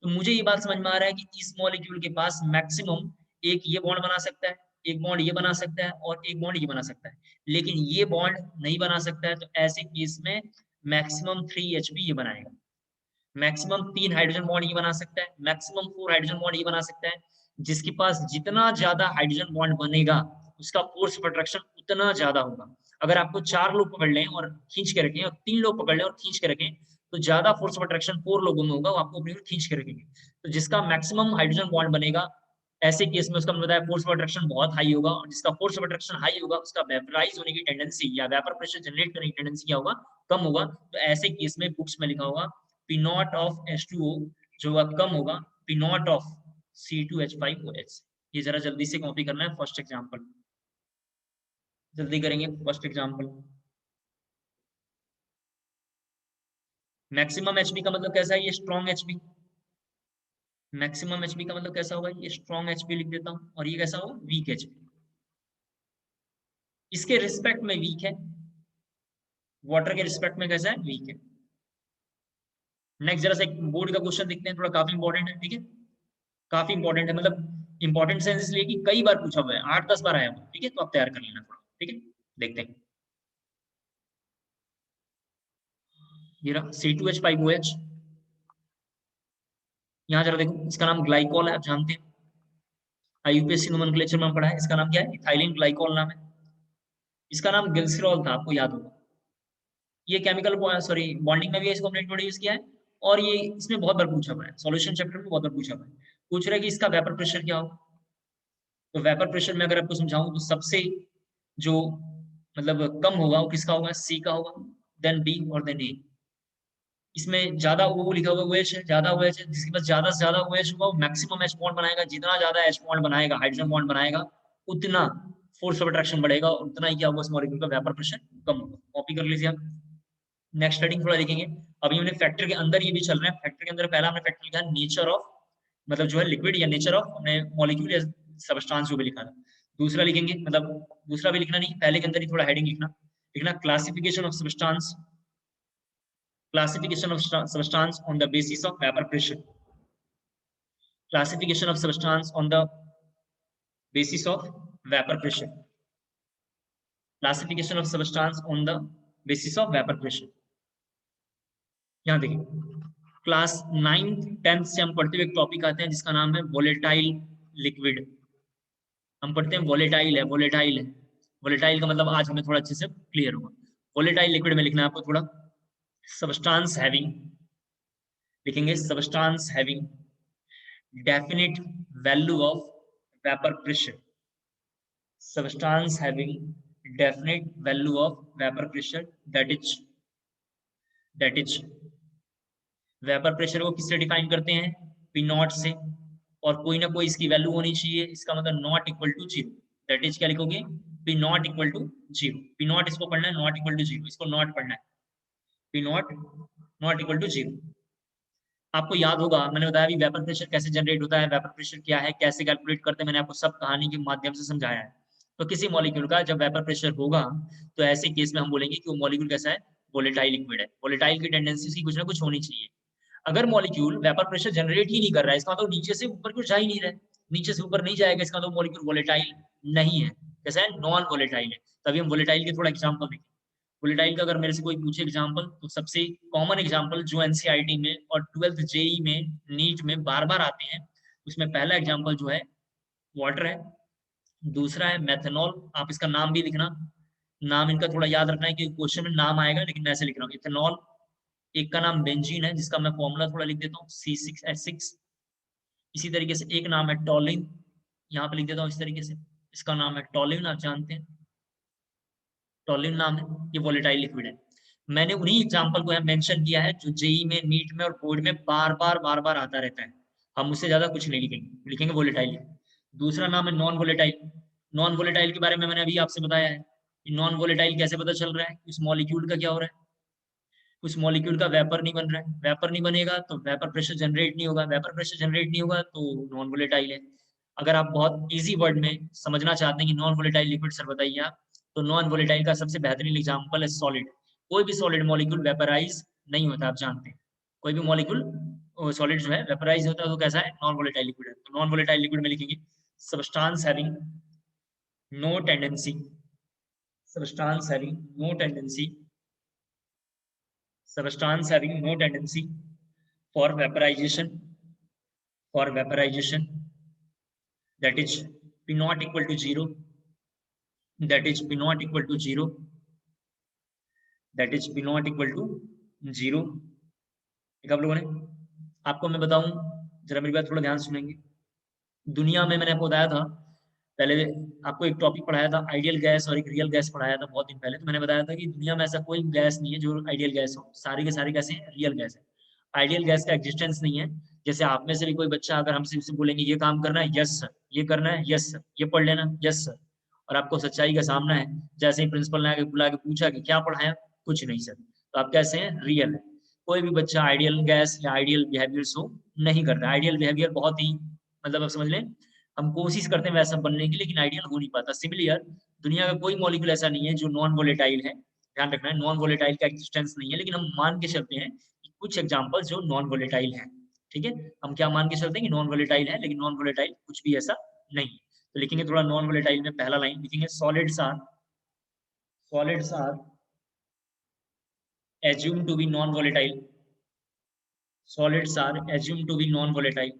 तो मुझे ये बात समझ में आ रहा है कि इस मॉलिक्यूल के पास मैक्सिमम एक ये बॉन्ड बना सकता है, एक बॉन्ड ये बना सकता है, और एक बॉन्ड ये बना सकता है, लेकिन ये बॉन्ड नहीं बना सकता है। तो ऐसे केस में मैक्सिमम 3 Hb ये बनाएगा, मैक्सिमम 3 हाइड्रोजन बॉन्ड ये बना सकता है, मैक्सिमम 4 हाइड्रोजन बॉन्ड ये बना सकता है। जिसके पास जितना ज्यादा हाइड्रोजन बॉन्ड बनेगा, उसका फोर्स ऑफ अट्रैक्शन उतना ज्यादा होगा। अगर आपको 4 लोग पकड़ लें और खींच के रखें, और 3 लोग पकड़ लें और खींच के रखें, तो ज्यादा फोर्स ऑफ अट्रैक्शन 4 लोगों में होगा, वो आपको अपनी ओर खींच के रखेंगे। तो जिसका मैक्सिमम हाइड्रोजन बॉन्ड बनेगा, ऐसे केस में उसका मतलब है फोर्स ऑफ अट्रैक्शन बहुत हाई होगा, और जिसका फोर्स ऑफ अट्रैक्शन हाई होगा, उसका वेपराइज होने की टेंडेंसी या वेपर प्रेशर जनरेट करने की टेंडेंसी क्या होगा, कम होगा। तो ऐसे केस में बुक्स में लिखा होगा P नॉट ऑफ H2O जो कम होगा P नॉट ऑफ C2H5OH। ये जरा जल्दी से कॉपी करना है। फर्स्ट एग्जांपल जल्दी करेंगे। फर्स्ट एग्जांपल, मैक्सिमम एचपी का मतलब कैसा है, ये स्ट्रॉन्ग एचपी। मैक्सिमम एचपी का मतलब कैसा होगा, ये स्ट्रॉन्ग एचपी लिख देता हूं, और ये कैसा होगा, वीक एचपी। इसके रिस्पेक्ट में वीक है, वाटर के रिस्पेक्ट में कैसा है, वीक है। नेक्स्ट जरा से एक बोर्ड का क्वेश्चन देखते हैं, थोड़ा काफी इंपॉर्टेंट है, ठीक है, काफी इंपॉर्टेंट है, मतलब इंपॉर्टेंट सेंस इसलिए कि कई बार पूछा हुआ है, 8-10 बार आया हुआ, ठीक है, तो आप तैयार कर लेना थोड़ा, ठीक है। देखते हैं, ये रहा C2H5OH। यहाँ जरा देखो, इसका नाम ग्लाइकॉल है, आप जानते हैं, यूपीएससी नोमेनक्लेचर में पढ़ा है। इसका नाम क्या है, इथाइलिन ग्लाइकॉल नाम है। इसका नाम ग्लिसरॉल था, आपको याद होगा। ये केमिकल सॉरी बॉन्डिंग में भी इसको हमने इंट्रोड्यूस किया है, और ये इसमें बहुत बार पूछा हुआ है, सॉल्यूशन चैप्टर में बहुत बार पूछा हुआ है। पूछ रहा है कि इसका वेपर प्रेशर क्या हो। तो वेपर प्रेशर में अगर आपको समझाऊं तो सबसे जो मतलब कम होगा वो किसका होगा, सी का होगा, देन बी और देन ए। इसमें ज्यादा वो लिखा हुआ OH है, ज्यादा OH है, जिसके पास ज्यादा से ज्यादा OH होगा वो मैक्सिमम H बॉन्ड बनाएगा। जितना ज्यादा H बॉन्ड बनाएगा, हाइड्रोजन बॉन्ड बनाएगा, उतना फोर्स ऑफ अट्रैक्शन बढ़ेगा, और उतना ही क्या होगा, उस मॉलिक्यूल का वेपर प्रेशर कम होगा। कॉपी कर लीजिए आप। नेक्स्ट हेडिंग थोड़ा देखेंगे। अभी हमने फैक्टर के अंदर ये भी चल रहे हैं। फैक्टर के अंदर पहला हमने फैक्टर लिखा नेचर ऑफ, मतलब जो है लिक्विड, या नेचर ऑफ हमने मॉलिक्यूल या सबस्टांस जो भी लिखा था। दूसरा लिखेंगे, मतलब दूसरा भी लिखना नहीं, पहले के अंदर ही थोड़ा हेडिंग लिखना। लिखना classification of substance, classification of substance on the basis of vapor pressure, classification of substance on the basis of vapor pressure, classification of substance on the basis of vapor pressure। यहाँ देखिए, class 9th-10th से हम पढ़ते हुए एक topic आते हैं जिसका नाम है वोलेटाइल लिक्विड। हम पढ़ते हैं वोलेटाइल है, वोलेटाइल है, वोलेटाइल का मतलब आज हमें थोड़ा अच्छे से क्लियर होगा। वोलेटाइल लिक्विड में लिखना है आपको थोड़ा, सबस्टांस हैविंग, लिखेंगे substance having definite value of vapor pressure, substance having definite value of vapor pressure, that is vapour pressure को किससे डिफाइन करते हैं, पी नॉट से, और कोई ना कोई इसकी वैल्यू होनी चाहिए, इसका मतलब not equal to zero. That is क्या लिखोगे, P not equal to zero. P not इसको पढ़ना है, नॉट इक्वल टू जीरो इसको नॉट पढ़ना है, P not not equal to zero. आपको याद होगा मैंने बताया भी वेपर प्रेशर कैसे जनरेट होता है, वेपर प्रेशर क्या है, कैसे कैलकुलेट करते हैं, मैंने आपको सब कहानी के माध्यम से समझाया है। तो किसी मॉलिक्यूल का जब वेपर प्रेशर होगा, तो ऐसे केस में हम बोलेंगे कि वो मॉलिक्यूल कैसा है, वोलेटाइल लिक्विड है। वोलेटाइल की टेंडेंसी उसकी कुछ ना कुछ होनी चाहिए। अगर मॉलिक्यूल वेपर प्रेशर जनरेट ही नहीं कर रहा है, इसका मतलब नीचे से ऊपर कुछ जा ही नहीं रहा है, नीचे से ऊपर नहीं जाएगा, इसका मतलब मॉलिक्यूल वोलेटाइल नहीं है, कैसा है, नॉन वोलेटाइल है। तभी हम वोलेटाइल के थोड़ा एग्जांपल देखें। वोलेटाइल का अगर मेरे से कोई पूछे एग्जांपल, तो सबसे कॉमन एग्जांपल जो एनसीईआरटी में और 12th जेई में, नीट में बार बार आते हैं, उसमें पहला एग्जांपल जो है वाटर है, दूसरा है मेथनॉल। आप इसका नाम भी लिखना, नाम इनका थोड़ा याद रखना है कि क्वेश्चन में नाम आएगा, लेकिन मैं ऐसे लिख रहा हूँ इथेनॉल। एक का नाम बेंजीन है, जिसका मैं फॉर्मूला थोड़ा लिख देता हूँ, C6H6। इसी तरीके से एक नाम है टॉलिन, यहाँ पे लिख देता हूँ इस तरीके से, इसका नाम है टॉलिन, आप जानते हैं टॉलिन नाम है, ये वोलेटाइल लिक्विड है। मैंने उन्हीं एग्जाम्पल को यहाँ मेंशन किया है जो जेई में, नीट में और बोर्ड में बार बार आता रहता है। हम उससे ज्यादा कुछ नहीं लिखेंगे, लिखेंगे वोलेटाइल। दूसरा नाम है नॉन वोलेटाइल। नॉन वोलेटाइल के बारे में मैंने अभी आपसे बताया है। नॉन वोलेटाइल कैसे पता चल रहा है? उस मॉलिक्यूल का क्या हो रहा है? उस मॉलिक्यूल का वेपर नहीं बन रहा है। वेपर नहीं बनेगा तो वेपर प्रेशर जनरेट नहीं होगा, वेपर प्रेशर जनरेट नहीं होगा तो नॉन वोलेटाइल है। अगर आप बहुत इजी वर्ड में समझना चाहते हैं कि नॉन वोलेटाइल लिक्विड सर बताइए आप, तो नॉन वोलेटाइल का सबसे बेहतरीन एग्जांपल है सॉलिड। कोई भी सॉलिड मॉलिक्यूल वेपराइज नहीं होता, आप जानते हैं। कोई भी मॉलिक्यूल सॉलिड जो है वेपराइज होता है तो कैसा है? नॉन वोलेटाइल लिक्विड है। तो नॉन वोलेटाइल लिक्विड में लिखेंगे substance having no tendency, substance having no tendency, substance having no tendency for vaporization, for vaporization, that is P not equal to zero, that is P not equal to zero, that is P not equal to zero। ठीक है आप लोगों ने? आपको मैं बताऊं, जरा मेरी बात थोड़ा ध्यान सुनेंगे। दुनिया में मैंने आपको बताया था पहले, आपको एक टॉपिक पढ़ाया था आइडियल गैस और एक रियल गैस पढ़ाया था बहुत दिन पहले। तो मैंने बताया था कि दुनिया में ऐसा कोई गैस नहीं है जो आइडियल गैस हो, सारी के सारी गैसें रियल गैस है। आइडियल गैस का एग्जिस्टेंस नहीं है। जैसे आप में से भी कोई बच्चा अगर हमसे उससे बोलेंगे ये काम करना है, यस सर, ये करना है, यस सर, ये पढ़ लेना, यस सर, और आपको सच्चाई का सामना है, जैसे ही प्रिंसिपल ने आके बुला के पूछा कि क्या पढ़ाया, कुछ नहीं सर, तो आप कैसे हैं? रियल है। कोई भी बच्चा आइडियल गैस या आइडियल बिहेवियर शो नहीं करता। आइडियल बिहेवियर बहुत ही, मतलब आप समझ लें, हम कोशिश करते हैं वैसा बनने की, लेकिन आइडियल हो नहीं पाता। सिमिलर दुनिया का कोई मॉलिक्यूल ऐसा नहीं है जो नॉन वोलेटाइल है। ध्यान रखना है, नॉन वोलेटाइल का एग्जिस्टेंस नहीं है, लेकिन हम मान के चलते हैं कि कुछ एग्जांपल जो नॉन वोलेटाइल है। ठीक है, हम क्या मान के चलते हैं कि नॉन वोलेटाइल है, लेकिन नॉन वोलेटाइल कुछ भी ऐसा नहीं है। तो लिखेंगे थोड़ा नॉन वोलेटाइल में, पहला लाइन लिखेंगे solids are assumed to be non volatile, solids are assumed to be non volatile,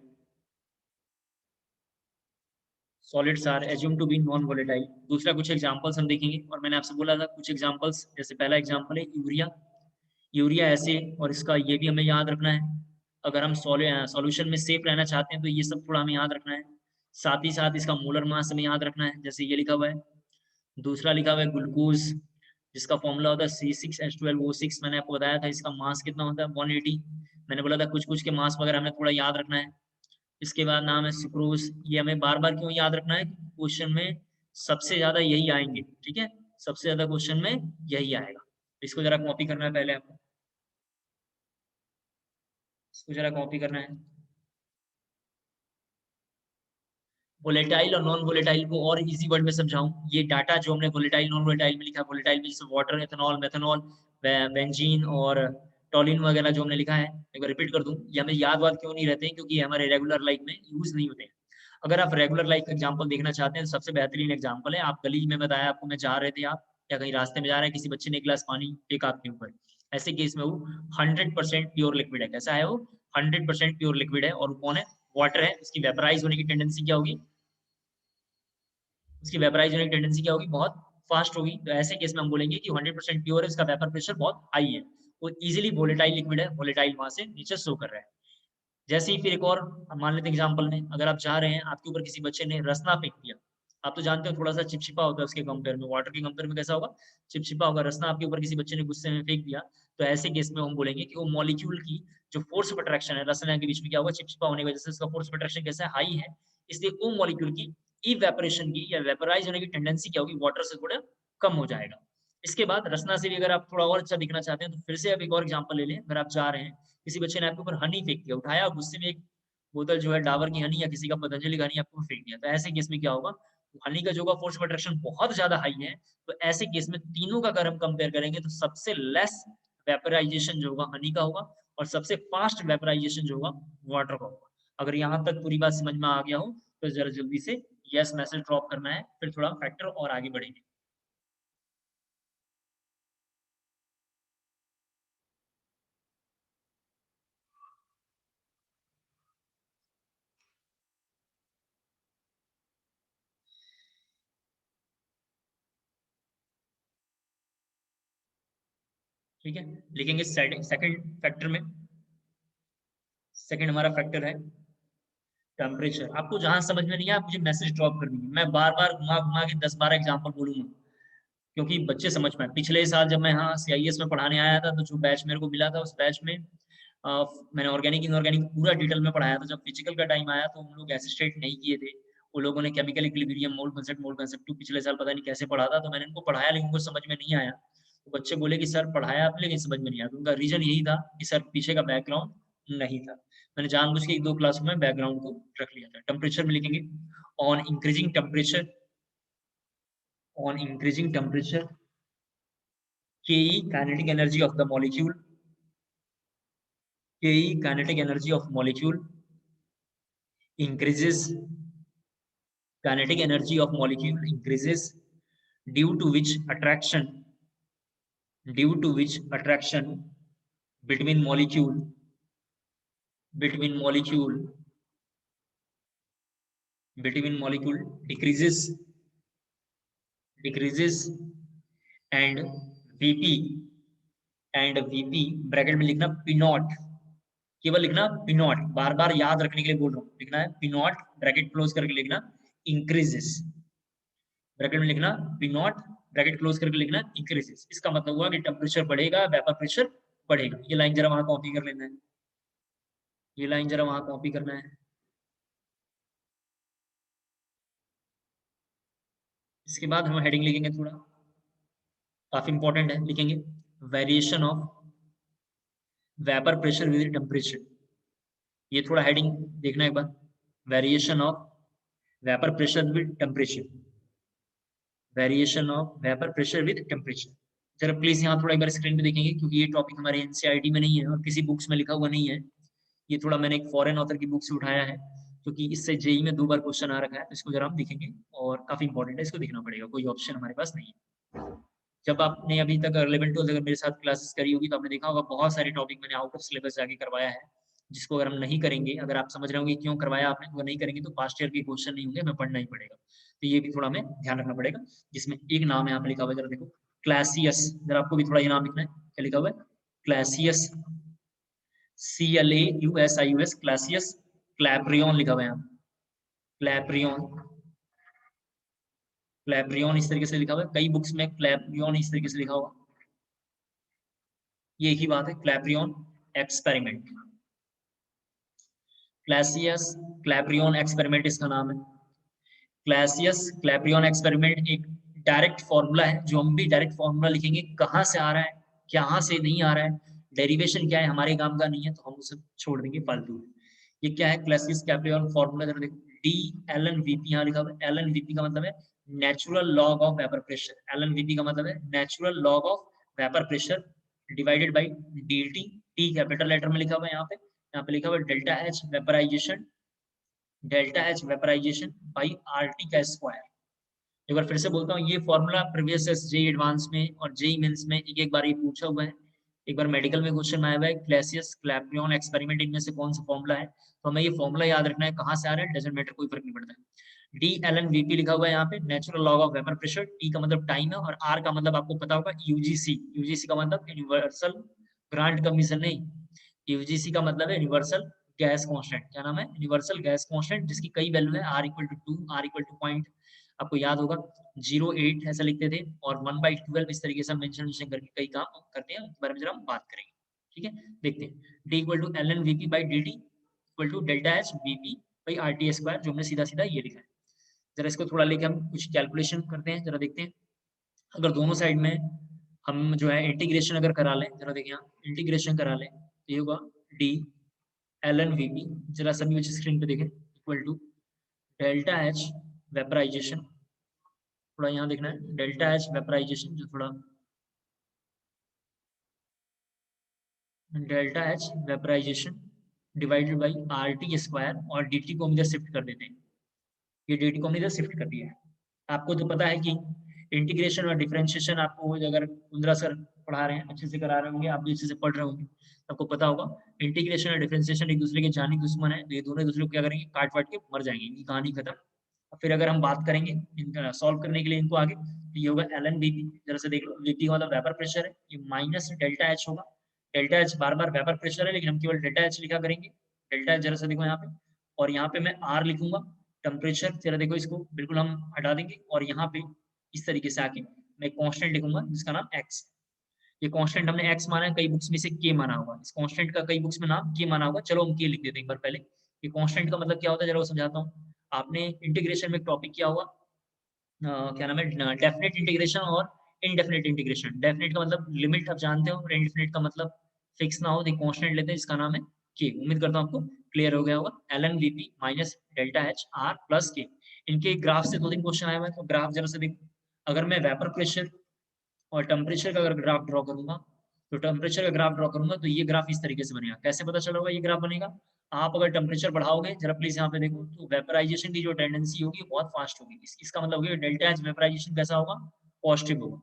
solids are assumed to be non volatile। दूसरा कुछ एग्जांपल्स हम देखेंगे, और मैंने आपसे बोला था कुछ एग्जांपल्स, जैसे पहला एग्जांपल है यूरिया। यूरिया ऐसे, और इसका ये भी हमें याद रखना है। अगर हम सॉल्यूशन में सेफ रहना चाहते हैं तो ये सब थोड़ा हमें याद रखना है। साथ ही साथ इसका मोलर मास हमें याद रखना है, जैसे ये लिखा हुआ है। दूसरा लिखा हुआ है ग्लूकोज, जिसका फॉर्मूला होता है C6H12O6। मैंने आपको बताया था इसका मास कितना होता है, 180। मैंने बोला था कुछ कुछ के मास वगैरह हमें थोड़ा याद रखना है। इसके बाद नाम है सुक्रोज। ये हमें बार बार क्यों याद रखना है? क्वेश्चन में सबसे ज्यादा यही आएंगे। ठीक है, सबसे ज्यादा क्वेश्चन में यही आएगा। इसको जरा कॉपी करना है पहले आपको, इसको जरा कॉपी करना है। वोलेटाइल और नॉन वोलेटाइल को और इजी वर्ड में समझाऊं, ये डाटा जो हमने वोलेटाइल नॉन वोलेटाइल में लिखा, वोलेटाइल में जैसे वाटर, एथेनॉल, मेथेनॉल, बेंजीन और टोलिन वगैरह जो हमने लिखा है, एक बार रिपीट कर दूं। ये हमें याद वाद क्यों नहीं रहते हैं? क्योंकि हमारे रेगुलर लाइफ में यूज नहीं होते हैं। अगर आप रेगुलर लाइफ का एग्जाम्पल देखना चाहते हैं तो सबसे बेहतरीन एग्जाम्पल है, आप गली में, बताया आपको मैं, जा रहे थे आप, या कहीं रास्ते में जा रहे हैं, किसी बच्चे ने एक गिलास पानी फेंका आपके ऊपर। ऐसे केस में वो 100% प्योर लिक्विड है। कैसा है वो? 100% प्योर लिक्विड है। और वो कौन है? वाटर है। उसकी वेपराइज होने की टेंडेंसी क्या होगी? उसकी वेपराइज होने की टेंडेंसी क्या होगी? बहुत फास्ट होगी। तो ऐसे केस में हम बोलेंगे कि 100% प्योर है, इसका वेपर प्रेशर बहुत हाई है, वो इजीली वोलेटाइल लिक्विड है, वोलेटाइल वहां से नीचे शो कर रहा है। जैसे ही फिर एक और मान लेते हैं एग्जांपल में, अगर आप जा रहे हैं, आपके ऊपर किसी बच्चे ने रसना फेंक दिया। आप तो जानते हो थोड़ा सा चिपचिपा होता है उसके कंपेयर में, वाटर के कंपेयर में कैसा होगा? चिपचिपा होगा। रसना आपके ऊपर किसी बच्चे ने गुस्से में फेंक दिया, तो ऐसे केस में हम बोलेंगे कि वो मॉलिक्यूल की जो फोर्स ऑफ अट्रैक्शन है रसना के बीच में, क्या होगा? चिपचिपा होने की वजह से उसका फोर्स ऑफ अट्रैक्शन कैसा है? हाई है। इसलिए वो मॉलिक्यूल की इवेपोरेशन की या वेपराइज होने की टेंडेंसी क्या होगी? वाटर से थोड़ा कम हो जाएगा। इसके बाद रसना से भी अगर आप थोड़ा और अच्छा दिखना चाहते हैं तो फिर से आप एक और एग्जांपल ले लें। अगर आप जा रहे हैं, किसी बच्चे ने आपके ऊपर हनी फेंक दिया, उठाया गुस्से में एक बोतल जो है डाबर की हनी या किसी का पतंजलि का हनी आपको फेंक दिया, तो ऐसे केस में क्या होगा? हनी का जो होगा फोर्स ऑफ अट्रैक्शन बहुत ज्यादा हाई है। तो ऐसे केस में तीनों का अगर हम कंपेयर करेंगे तो सबसे लेस वेपराइजेशन जो होगा हनी का होगा, और सबसे फास्ट वेपराइजेशन जो होगा वाटर का होगा। अगर यहाँ तक पूरी बात समझ में आ गया हो तो जरा जल्दी से यस मैसेज ड्रॉप करना है, फिर थोड़ा फैक्टर और आगे बढ़ेंगे। ठीक है, लिखेंगे सेकंड फैक्टर में। सेकंड हमारा फैक्टर है टेम्परेचर। आपको जहां समझ में नहीं है आप मुझे मैसेज ड्रॉप कर दीजिए, मैं बार बार घुमा घुमा के 10-12 एग्जांपल बोलूंगा, क्योंकि बच्चे समझ पाए। पिछले साल जब मैं यहाँ CIS में पढ़ाने आया था, तो जो बैच मेरे को मिला था, उस बैच में मैंने ऑर्गेनिक इनऑर्गेनिक पूरा डिटेल में पढ़ाया था। जब फिजिकल का टाइम आया तो उन लोग असिस्टेंट नहीं किए थे, वो लोगों ने केमिकल इक्विलिब्रियम, मोल कांसेप्ट 2 पिछले साल पता नहीं कैसे पढ़ा था, तो मैंने इनको पढ़ाया लेकिन उनको समझ में नहीं आया। तो बच्चे बोले कि सर पढ़ाया आपने लेकिन समझ में नहीं आया। तो उनका रीजन यही था कि सर पीछे का बैकग्राउंड नहीं था। मैंने जानबूझ के 1-2 क्लासों में बैकग्राउंड को रख लिया था। टेम्परेचर में लिखेंगे on increasing temperature, on increasing temperature, Ke kinetic energy of the molecule, Ke kinetic energy of molecule increases, kinetic energy of molecule increases due to which attraction, due to which attraction between molecule, between molecule, between molecule decreases, decreases, and Vp, and Vp bracket में लिखना P not, केवल लिखना P not, बार बार याद रखने के लिए बोल रहा हूँ, लिखना है P नॉट ब्रैकेट क्लोज करके लिखना इंक्रीजेस, ब्रैकेट में लिखना P नॉट ब्रैकेट क्लोज करके लिखना इंक्रीजेस। इसका मतलब हुआ कि टेम्परेचर बढ़ेगा, वेपर प्रेशर बढ़ेगा। ये लाइन जरा वहां कॉपी कर लेना है, ये लाइन जरा वहां कॉपी करना है। इसके बाद हम हेडिंग लिखेंगे, थोड़ा काफी इंपॉर्टेंट है, लिखेंगे variation of vapour pressure with temperature. ये थोड़ा हेडिंग देखना एक बार, variation of vapour pressure with temperature, variation of vapour pressure with temperature. जरा प्लीज यहाँ थोड़ा एक बार स्क्रीन पे देखेंगे, क्योंकि ये टॉपिक हमारे एनसीईआरटी में नहीं है और किसी बुक्स में लिखा हुआ नहीं है। ये थोड़ा मैंने एक फॉरेन ऑथर की बुक से उठाया है, क्योंकि इससे जेई में 2 बार क्वेश्चन आ रखा है। तो इसको जरा हम देखेंगे और काफी इंपॉर्टेंट है, इसको देखना पड़ेगा, कोई ऑप्शन हमारे पास नहीं है। जब आपने अभी तक 11-12 अगर मेरे साथ क्लासेस करी होगी तो आपने देखा होगा बहुत सारे टॉपिक मैंने आउट ऑफ सिलेबस जाके करवाया है, जिसको अगर हम नहीं करेंगे, अगर आप समझ रहे होंगे क्यों करवाया आपने, वो नहीं करेंगे तो पास्ट ईयर के क्वेश्चन नहीं होंगे, हमें पढ़ना ही पड़ेगा। तो ये भी थोड़ा हमें ध्यान रखना पड़ेगा। जिसमें एक नाम है यहाँ पे लिखा हुआ है, जरा देखो क्लासियस, जरा आपको भी थोड़ा ये नाम लिखना है, क्या लिखा हुआ है क्लासियस, CLAUSIUS क्लासियस, क्लैप्रियन लिखा हुआ है यहाँ, क्लैप्रियन, क्लैप्रियन इस तरीके से लिखा हुआ है, कई बुक्स में क्लैप्रियन इस तरीके से लिखा हुआ, ये ही बात है, क्लैप्रियन एक्सपेरिमेंट, क्लासियस क्लैप्रियन एक्सपेरिमेंट इसका नाम है। क्लासियस क्लैप्रियन एक्सपेरिमेंट एक डायरेक्ट फॉर्मूला है, जो हम भी डायरेक्ट फॉर्मूला लिखेंगे, कहाँ से आ रहा है, कहाँ से नहीं आ रहा है, डेरिवेशन क्या है, हमारे काम का नहीं है, तो हम उसे छोड़ देंगे फालतू। ये क्या है क्लासियस क्लैप्रियन फॉर्मूला, जरा देखो DLNVP यहाँ लिखा हुआ है। LNVP का मतलब है natural log of vapour pressure, LNVP का मतलब है natural log of vapour pressure divided by dt, T capital letter में लिखा हुआ है, यहाँ पे लिखा हुआ है delta H vaporisation, delta H vaporisation by RT का स्क्वायर। एक बार फिर से बोलता हूँ, ये फॉर्मूला प्रीवियस जेई एडवांस में और जेई मेंस में एक बार ये पूछा हुआ है, एक बार मेडिकल में क्वेश्चन आया हुआ है, क्लासियस क्लैप्रियन एक्सपेरिमेंट, इनमें से कौन सा फॉर्मूला है, तो हमें ये फॉर्मूला याद रखना है, कहाँ से आ रहा है डजंट मैटर, कोई फर्क नहीं पड़ता है। DLNVP लिखा हुआ है यहाँ पे, natural log of vapour pressure, T का मतलब टाइम है और आर का मतलब आपको पता होगा यूजीसी, यूजीसी का मतलब यूनिवर्सल ग्रांट कमीशन नहीं, यूजीसी का मतलब है यूनिवर्सल गैस कांस्टेंट, क्या नाम है यूनिवर्सल गैस कांस्टेंट, जिसकी कई वैल्यू है, R = 2, R = पॉइंट, आपको याद होगा 0.8 ऐसा लिखते थे, और 1/12 इस तरीके से हम मेंशन करके कई काम करते हैं, उसके बारे में जरा हम बात करेंगे। ठीक है, देखते हैं D = LNVP/dt = delta H VP by RT square, जो हमने सीधा सीधा ये लिखा है। जरा इसको थोड़ा लेके हम कुछ कैलकुलेशन करते हैं, जरा देखते हैं। अगर दोनों साइड में हम जो है इंटीग्रेशन अगर करा लें, जरा देखिए यहाँ इंटीग्रेशन करा लें, तो ये होगा DLNVP, जरा सभी बच्चे स्क्रीन पे देखें, equal to delta H vaporisation, थोड़ा यहाँ देखना है, डेल्टा एच वेपराइजेशन, जो थोड़ा delta H vaporisation divided by RT square, और DT को हम इधर शिफ्ट कर देते हैं, ये DT को हमने इधर शिफ्ट कर दिया है। आपको तो पता है कि इंटीग्रेशन और डिफरेंशिएशन आपको अगर कुंद्रा सर पढ़ा रहे हैं, अच्छे से करा रहे होंगे, आप भी अच्छे से पढ़ रहे होंगे, आपको पता होगा इंटीग्रेशन और डिफरेंशिएशन एक दूसरे के जानी दुश्मन है, तो ये दोनों एक दूसरे को क्या करेंगे, काट वाट के मर जाएंगे, इनकी कहानी खत्म। फिर अगर हम बात करेंगे इनका सॉल्व करने के लिए इनको आगे, तो ये होगा LNVP, जरा से देख लो, VP का मतलब वेपर प्रेशर है, ये माइनस डेल्टा एच होगा, डेल्टा एच बार बार वेपर प्रेशर है, लेकिन हम केवल डेल्टा एच लिखा करेंगे, डेल्टा एच जरा से देखो यहाँ पे, और यहाँ पे मैं R लिखूंगा, टेम्परेचर जरा देखो, इसको बिल्कुल हम हटा देंगे, और यहाँ पे इस तरीके से आके मैं कांस्टेंट लिखूंगा जिसका नाम x। ये कांस्टेंट हमने x माना है, कई बुक्स में से k माना हुआ। इस कांस्टेंट का कई बुक्स में नाम k माना हुआ। चलो हम k लिख देते हैं एक बार पहले। ये कांस्टेंट का मतलब क्या होता है जरा वो समझाता हूँ। आपने इंटीग्रेशन में एक टॉपिक किया हुआ, क्या नाम है, डेफिनेट इंटीग्रेशन और इनडेफिनेट इंटीग्रेशन। डेफिनेट का मतलब लिमिट आप जानते हो, और इनडेफिनेट का मतलब फिक्स ना हो। तो कांस्टेंट लेते हैं जिसका नाम है k। उम्मीद करता हूँ आपको क्लियर हो गया होगा। ln vp minus delta H are plus के। इनके ग्राफ से 2-3 क्वेश्चन आए हुए हैं, तो ग्राफ जरा से देखो। अगर मैं वेपर प्रेशर और टेम्परेचर का अगर ग्राफ ड्रॉ करूंगा, तो टेम्परेचर का ग्राफ ड्रॉ करूंगा तो ये ग्राफ इस तरीके से बनेगा। कैसे पता चला होगा ये ग्राफ बनेगा? आप अगर टेम्परेचर बढ़ाओगे, जरा प्लीज यहाँ पे देखो, तो वेपराइजेशन की जो टेंडेंसी होगी वो बहुत फास्ट होगी। इसका मतलब होगा डेल्टा एच वेपराइजेशन कैसा होगा? पॉजिटिव होगा।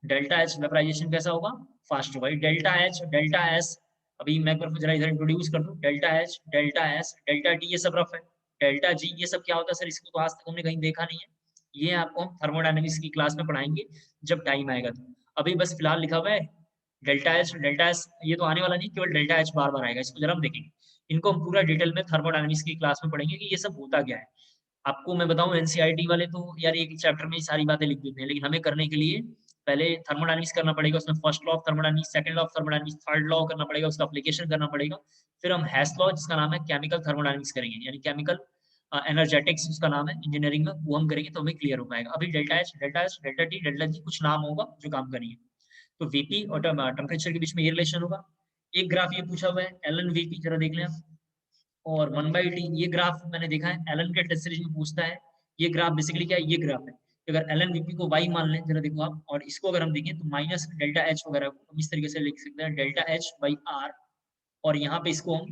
डेल्टा एच वेपराइजेशन कैसा होगा? फास्ट होगा। डेल्टा एच, डेल्टा एस, अभी मैं एक बार जरा इधर इंट्रोड्यूस कर दूं। Delta H, delta S, delta T, ये सब रफ है। डेल्टा जी, ये सब क्या होता है सर? इसको तो आज तक हमने कहीं देखा नहीं है। ये आपको हम थर्मोडायनेमिक्स की क्लास में पढ़ाएंगे जब टाइम आएगा। तो अभी बस फिलहाल लिखा हुआ है डेल्टा एच, डेल्टा एस। ये तो आने वाला नहीं, केवल डेल्टा एच बार बार आएगा। इसको जरा हम देखेंगे। इनको हम पूरा डिटेल में थर्मोडायनेमिक्स की क्लास में पढ़ेंगे कि ये सब होता क्या है। आपको मैं बताऊं, एनसीईआरटी वाले तो यार एक चैप्टर में ही सारी बातें लिख देते हैं, लेकिन हमें करने के लिए पहले थर्मोडायनेमिक्स करना पड़ेगा। उसमें first law of thermodynamics, second law of thermodynamics, third law करना पड़ेगा, उसका एप्लीकेशन करना पड़ेगा। फिर हम हेस लॉ, जिसका नाम है केमिकल थर्मोडायनेमिक्स, करेंगे। यानी केमिकल एनर्जेटिक्स उसका नाम है इंजीनियरिंग में, वो हम करेंगे तो हमें क्लियर हो पाएगा। अभी delta H, delta S, delta T, delta G, कुछ नाम होगा जो काम करेंगे। तो वीपी और टेम्परेचर के बीच में ये रिलेशन होगा। एक ग्राफ ये पूछा हुआ है एल एन वीपी, जरा देख लें आप। और 1/t, ये ग्राफ मैंने देखा है एलन के टेस्ट सीरीज में पूछता है। ये ग्राफ बेसिकली क्या है? ये ग्राफ है। अगर एलन वीपी को y मान लें, जरा देखो आप, और इसको अगर हम देखें तो माइनस डेल्टा एच वगैरह को हम इस तरीके से लिख सकते हैं, डेल्टा एच बाई आर। और यहाँ पे इसको हम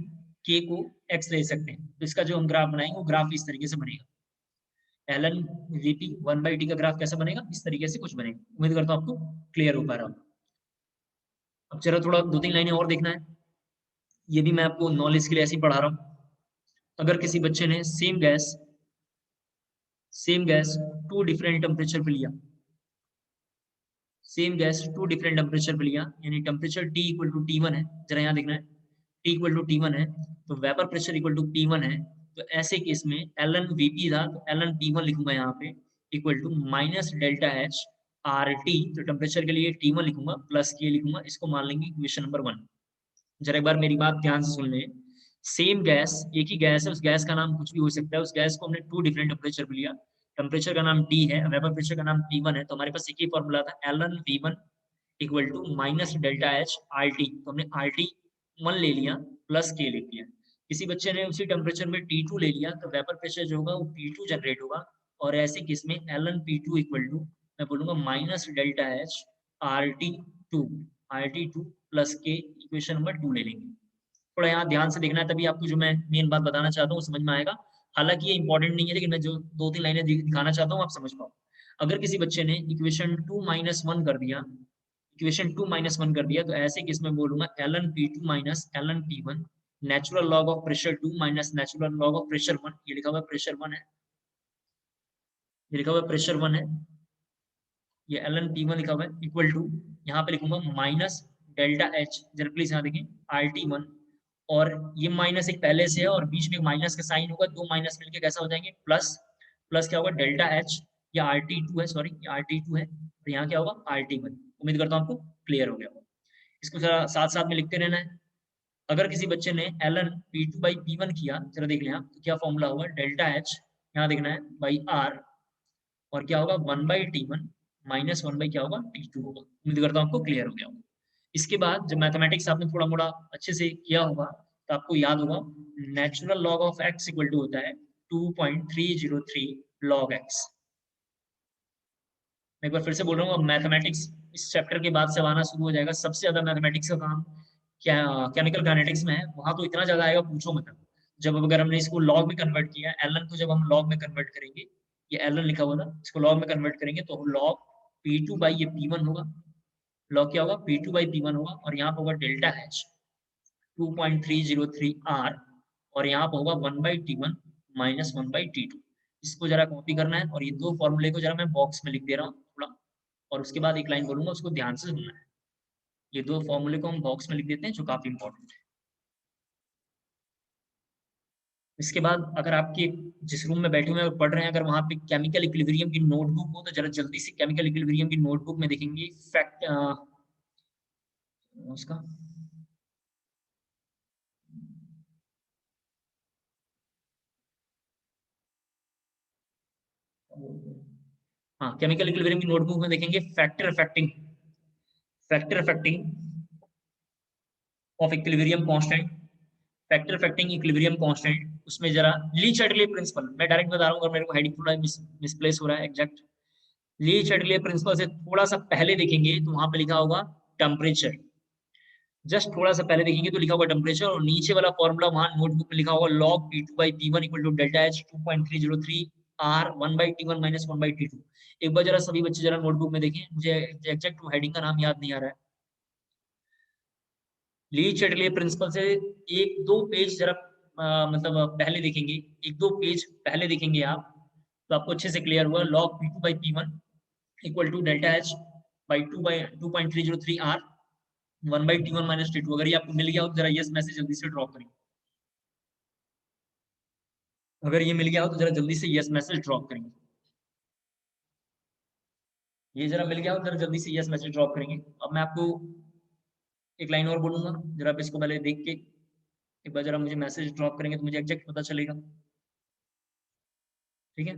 k को x ले सकते हैं। तो इसका जो हम ग्राफ बनाएंगे वो ग्राफ इस तरीके से बनेगा। एलन वीपी 1/t का ग्राफ कैसा बनेगा? इस तरीके से कुछ बनेगा। उम्मीद करता हूँ आपको क्लियर हो पा रहा हूँ। अब जरा थोड़ा 2-3 लाइनें और देखना है। ये भी मैं आपको नॉलेज के लिए ऐसे ही पढ़ा रहा हूँ। अगर किसी बच्चे ने same gas two different temperature पे लिया, same gas two different temperature पे लिया, यानी temperature T equal to T1 है, जरा यहाँ देखना है। T इक्वल टू T1 है, तो vapour pressure equal to P1 है। तो ऐसे केस में एल एन वीपी था, तो एल एन P1 लिखूंगा यहाँ पे, equal to minus delta H R T. तो टेम्परेचर के लिए T1 लिखूंगा प्लस के लिखूंगा। इसको मान लेंगे इक्वेशन नंबर 1। जरा एक बार मेरी बात ध्यान से सुन ले। सेम गैस, एक ही गैस है, उस गैस का नाम कुछ भी हो सकता है। उस गैस को हमने टू डिफरेंट टेम्परेचर पे लिया। टेम्परेचर का नाम T है, वेपर प्रेशर का नाम P1 है। तो हमारे पास एक ही फॉर्मूला था, L N V one equal to minus delta H R T. तो हमने आर टी 1 ले लिया प्लस के लिख लिया। किसी बच्चे ने उसी टेम्परेचर में T2 ले लिया, तो वेपर प्रेशर जो होगा वो P2 जनरेट होगा। और ऐसे केस में L N P2 equal to, मैं बोलूंगा minus delta H R T two, R T two plus K, equation number 2 ले लेंगे। थोड़ा यहाँ ध्यान से देखना है, तभी आपको जो मैं मेन बात बताना चाहता हूँ समझ में आएगा। हालांकि ये इंपॉर्टेंट नहीं है, लेकिन मैं जो 2-3 लाइनें दिखाना चाहता हूँ आप समझ पाओ। अगर किसी बच्चे ने इक्वेशन 2-1 कर दिया, इक्वेशन 2-1 कर दिया, तो ऐसे केस में बोलूंगा L N P two minus L N P one, natural log of pressure 2 minus natural log of pressure 1। ये लिखा हुआ प्रेशर 1 है, ये लिखा हुआ प्रेशर 1 है, ये एल एन पी वन लिखा हुआ है, इक्वल टू, यहाँ पे लिखूंगा माइनस डेल्टा एच, जरा प्लीज यहाँ देखें, आर टी 1। और ये माइनस एक पहले से है और बीच में माइनस का साइन होगा, दो माइनस मिलके कैसा हो जाएंगे? प्लस। प्लस क्या होगा? डेल्टा एच, या आर टी टू है, सॉरी ये आर टी टू है, और यहाँ क्या होगा? R T 1। उम्मीद करता हूँ आपको क्लियर हो गया होगा। इसको जरा साथ साथ में लिखते रहना है। अगर किसी बच्चे ने L N P two by P one किया, जरा देख लें आप, तो क्या फॉर्मूला होगा? डेल्टा एच, यहाँ देखना है, बाई आर, और क्या होगा? 1/T1 माइनस 1 क्या होगा? T2 होगा। उम्मीद करता हूँ आपको क्लियर हो गया होगा। इसके बाद जब मैथमेटिक्स आपने थोड़ा मोड़ा अच्छे से किया होगा, तो आपको याद होगा natural log of X equal to होता है 2.303 लॉग एक्स। मैं एक बार फिर से बोल रहा हूँ, अब मैथमेटिक्स इस चैप्टर के बाद से आना शुरू हो जाएगा। सबसे ज्यादा मैथमेटिक्स का काम क्या केमिकल काइनेटिक्स में है, वहां तो इतना ज्यादा आएगा पूछो मत। जब अगर हमने इसको लॉग में कन्वर्ट किया, एल को जब हम लॉग में कन्वर्ट करेंगे, ये एल लिखा हुआ था, इसको लॉग में कन्वर्ट करेंगे तो लॉग P2 बाई ये P1 होगा। लॉग क्या होगा? P2 बाई P1 होगा, और यहाँ पर होगा डेल्टा एच 2.303 आर, और यहाँ पर होगा 1/T1 माइनस 1/T2। इसको जरा कॉपी करना है, और ये दो फॉर्मूले को जरा मैं बॉक्स में लिख दे रहा हूँ थोड़ा, और उसके बाद एक लाइन बोलूंगा, उसको ध्यान से सुनना है। ये दो फॉर्मूले को हम बॉक्स में लिख देते हैं जो काफी इंपॉर्टेंट है। इसके बाद अगर आपकी जिस रूम में बैठे हुए हैं पढ़ रहे हैं, अगर वहां पे केमिकल इक्विलिब्रियम की नोटबुक हो तो जरा जल्दी से केमिकल इक्विलिब्रियम की नोटबुक में देखेंगे फैक्ट उसका हाँ, केमिकल इक्विलिब्रियम की नोटबुक में देखेंगे factor affecting of equilibrium constant, factor affecting equilibrium constant, उसमें जरा ली चैटरले प्रिंसिपल, मैं डायरेक्ट बता रहा हूँ, अगर मेरे को हेडिंग थोड़ा मिसप्लेस हो रहा है एग्जैक्ट, ली चैटरले प्रिंसिपल से थोड़ा सा पहले देखेंगे तो वहां पे लिखा होगा टेम्परेचर, जस्ट थोड़ा सा पहले देखेंगे तो लिखा होगा टेम्परेचर, और नीचे वाला फॉर्मूला वहां नोटबुक में लिखा होगा log P2 by P1 equal to delta H 2.303 R 1 by T1 minus 1 by T2। एक बार जरा सभी बच्चे जरा नोटबुक में देखें, मुझे एग्जैक्ट हेडिंग का नाम याद नहीं आ रहा है। ली चैटरले प्रिंसिपल से एक दो पेज जरा मतलब पहले देखेंगे, एक दो पेज पहले देखेंगे आप तो आपको अच्छे से क्लियर हुआ। log P2 by P1 equal to delta H by 2.303 R 1 by T1 minus T2। अगर ये आपको मिल गया हो तो जरा यस मैसेज जल्दी से ड्रॉप करें। अगर ये मिल गया हो तो जरा जल्दी से यस मैसेज ड्रॉप करेंगे। ये जरा मिल गया हो जरा जल्दी से यस मैसेज ड्रॉप करेंगे। अब मैं आपको एक लाइन और बोलूंगा, जरा आप इसको पहले देख के एक बार जरा मुझे मैसेज ड्रॉप करेंगे तो मुझे एग्जैक्ट पता चलेगा। ठीक है,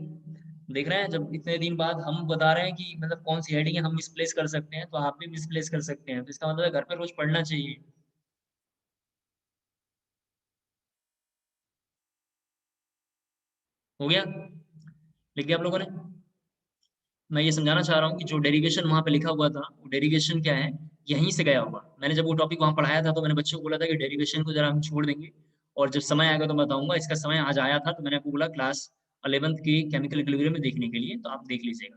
देख रहे हैं जब इतने दिन बाद हम बता रहे हैं कि मतलब कौन सी हेडिंग हम मिसप्लेस कर सकते हैं, तो आप भी मिसप्लेस कर सकते हैं, तो इसका मतलब है घर पे रोज पढ़ना चाहिए। हो गया, लिख दिया आप लोगों ने? मैं ये समझाना चाह रहा हूँ कि जो डेरिवेशन वहां पे लिखा हुआ था वो डेरिवेशन क्या है, यहीं से गया होगा। मैंने जब वो टॉपिक वहां पढ़ाया था तो मैंने बच्चों को बोला था कि डेरिवेशन को जरा हम छोड़ देंगे और जब समय आएगा तो बताऊंगा। इसका समय आज आया था तो मैंने आपको बोला क्लास 11th की केमिकल इक्विलिब्रियम में देखने के लिए, तो आप देख लीजिएगा।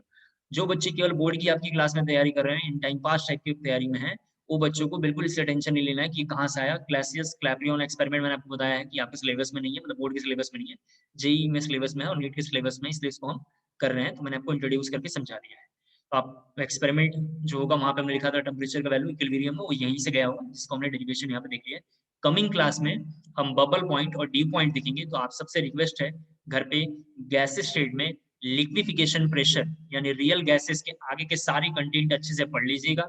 जो बच्चे केवल बोर्ड की आपकी क्लास में तैयारी कर रहे हैं, इन टाइम पास टाइप की तैयारी में है, वो बच्चों को बिल्कुल इससे टेंशन नहीं लेना है कि कहाँ से आया। क्लासियस क्लैपियन एक्सपेरिमेंट मैंने आपको बताया है कि आपके सिलेबस में नहीं है, मतलब बोर्ड के सिलेबस में नहीं है, जेई में सिलेबस में है और नीट के सिलेबस में, इसलिए इसको हम कर रहे हैं। तो मैंने आपको इंट्रोड्यूस करके समझा दिया है। तो आप एक्सपेरिमेंट जो होगा वहां पे हमने लिखा था टेम्परेचर का वैल्यू इक्विलिब्रियम में, वो यहीं से गया होगा, जिसको हमने डेरिवेशन यहाँ पे देख लिया है। कमिंग क्लास में हम बबल पॉइंट और डी पॉइंट देखेंगे। तो आप सबसे रिक्वेस्ट है घर पे गैसेस स्टेट में लिक्विफिकेशन प्रेशर यानी रियल गैसेस के आगे के सारे कंटेंट अच्छे से पढ़ लीजिएगा।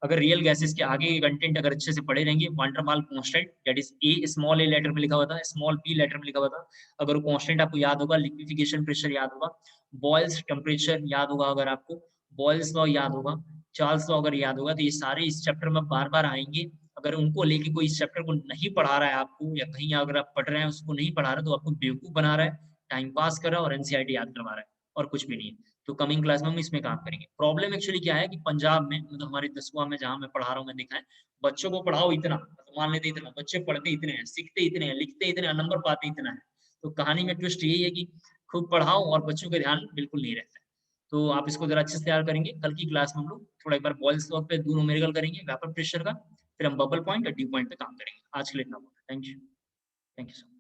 अगर रियल गैसेस के आगे के कंटेंट अगर अच्छे से पढ़े रहेंगे, van der Waals constant that is a small a letter में लिखा हुआ था, स्मॉल पी लेटर में लिखा हुआ था, अगर वो कांस्टेंट आपको याद होगा, लिक्विफिकेशन प्रेशर याद होगा, बॉयल्स टेम्परेचर याद होगा, अगर आपको बॉयल्स लॉ याद होगा, चार्ल्स लॉ अगर याद होगा, तो ये सारे इस चैप्टर में बार बार आएंगे। अगर उनको लेके कोई इस चैप्टर को नहीं पढ़ा रहा है आपको, या कहीं अगर आप पढ़ रहे हैं उसको नहीं पढ़ा रहा, तो आपको बेवकूफ बना रहा है, टाइम पास कर रहा है और एनसीईआरटी याद करवा रहा है, और कुछ भी नहीं है। तो कमिंग क्लास में हम इसमें काम करेंगे। प्रॉब्लम एक्चुअली क्या है कि पंजाब में, मतलब हमारे 10वां में जहाँ मैं पढ़ा रहा हूँ, मैं देखा है बच्चों को पढ़ाओ इतना, तो मान लेते इतना, बच्चे पढ़ते इतने हैं, सीखते इतने हैं, लिखते इतने हैं, नंबर पाते इतना है। तो कहानी में ट्विस्ट यही है कि खूब पढ़ाओ और बच्चों का ध्यान बिल्कुल नहीं रहता है। तो आप इसको जरा अच्छे से तैयार करेंगे। कल की क्लास में हम लोग थोड़ा एक बार बॉयल्स लॉ पे दो न्यूमेरिकल करेंगे वेपर प्रेशर का, फिर हम बबल पॉइंट और ड्यू पॉइंट पे काम करेंगे। आज के लिए इतना बहुत, thank you, thank you so much.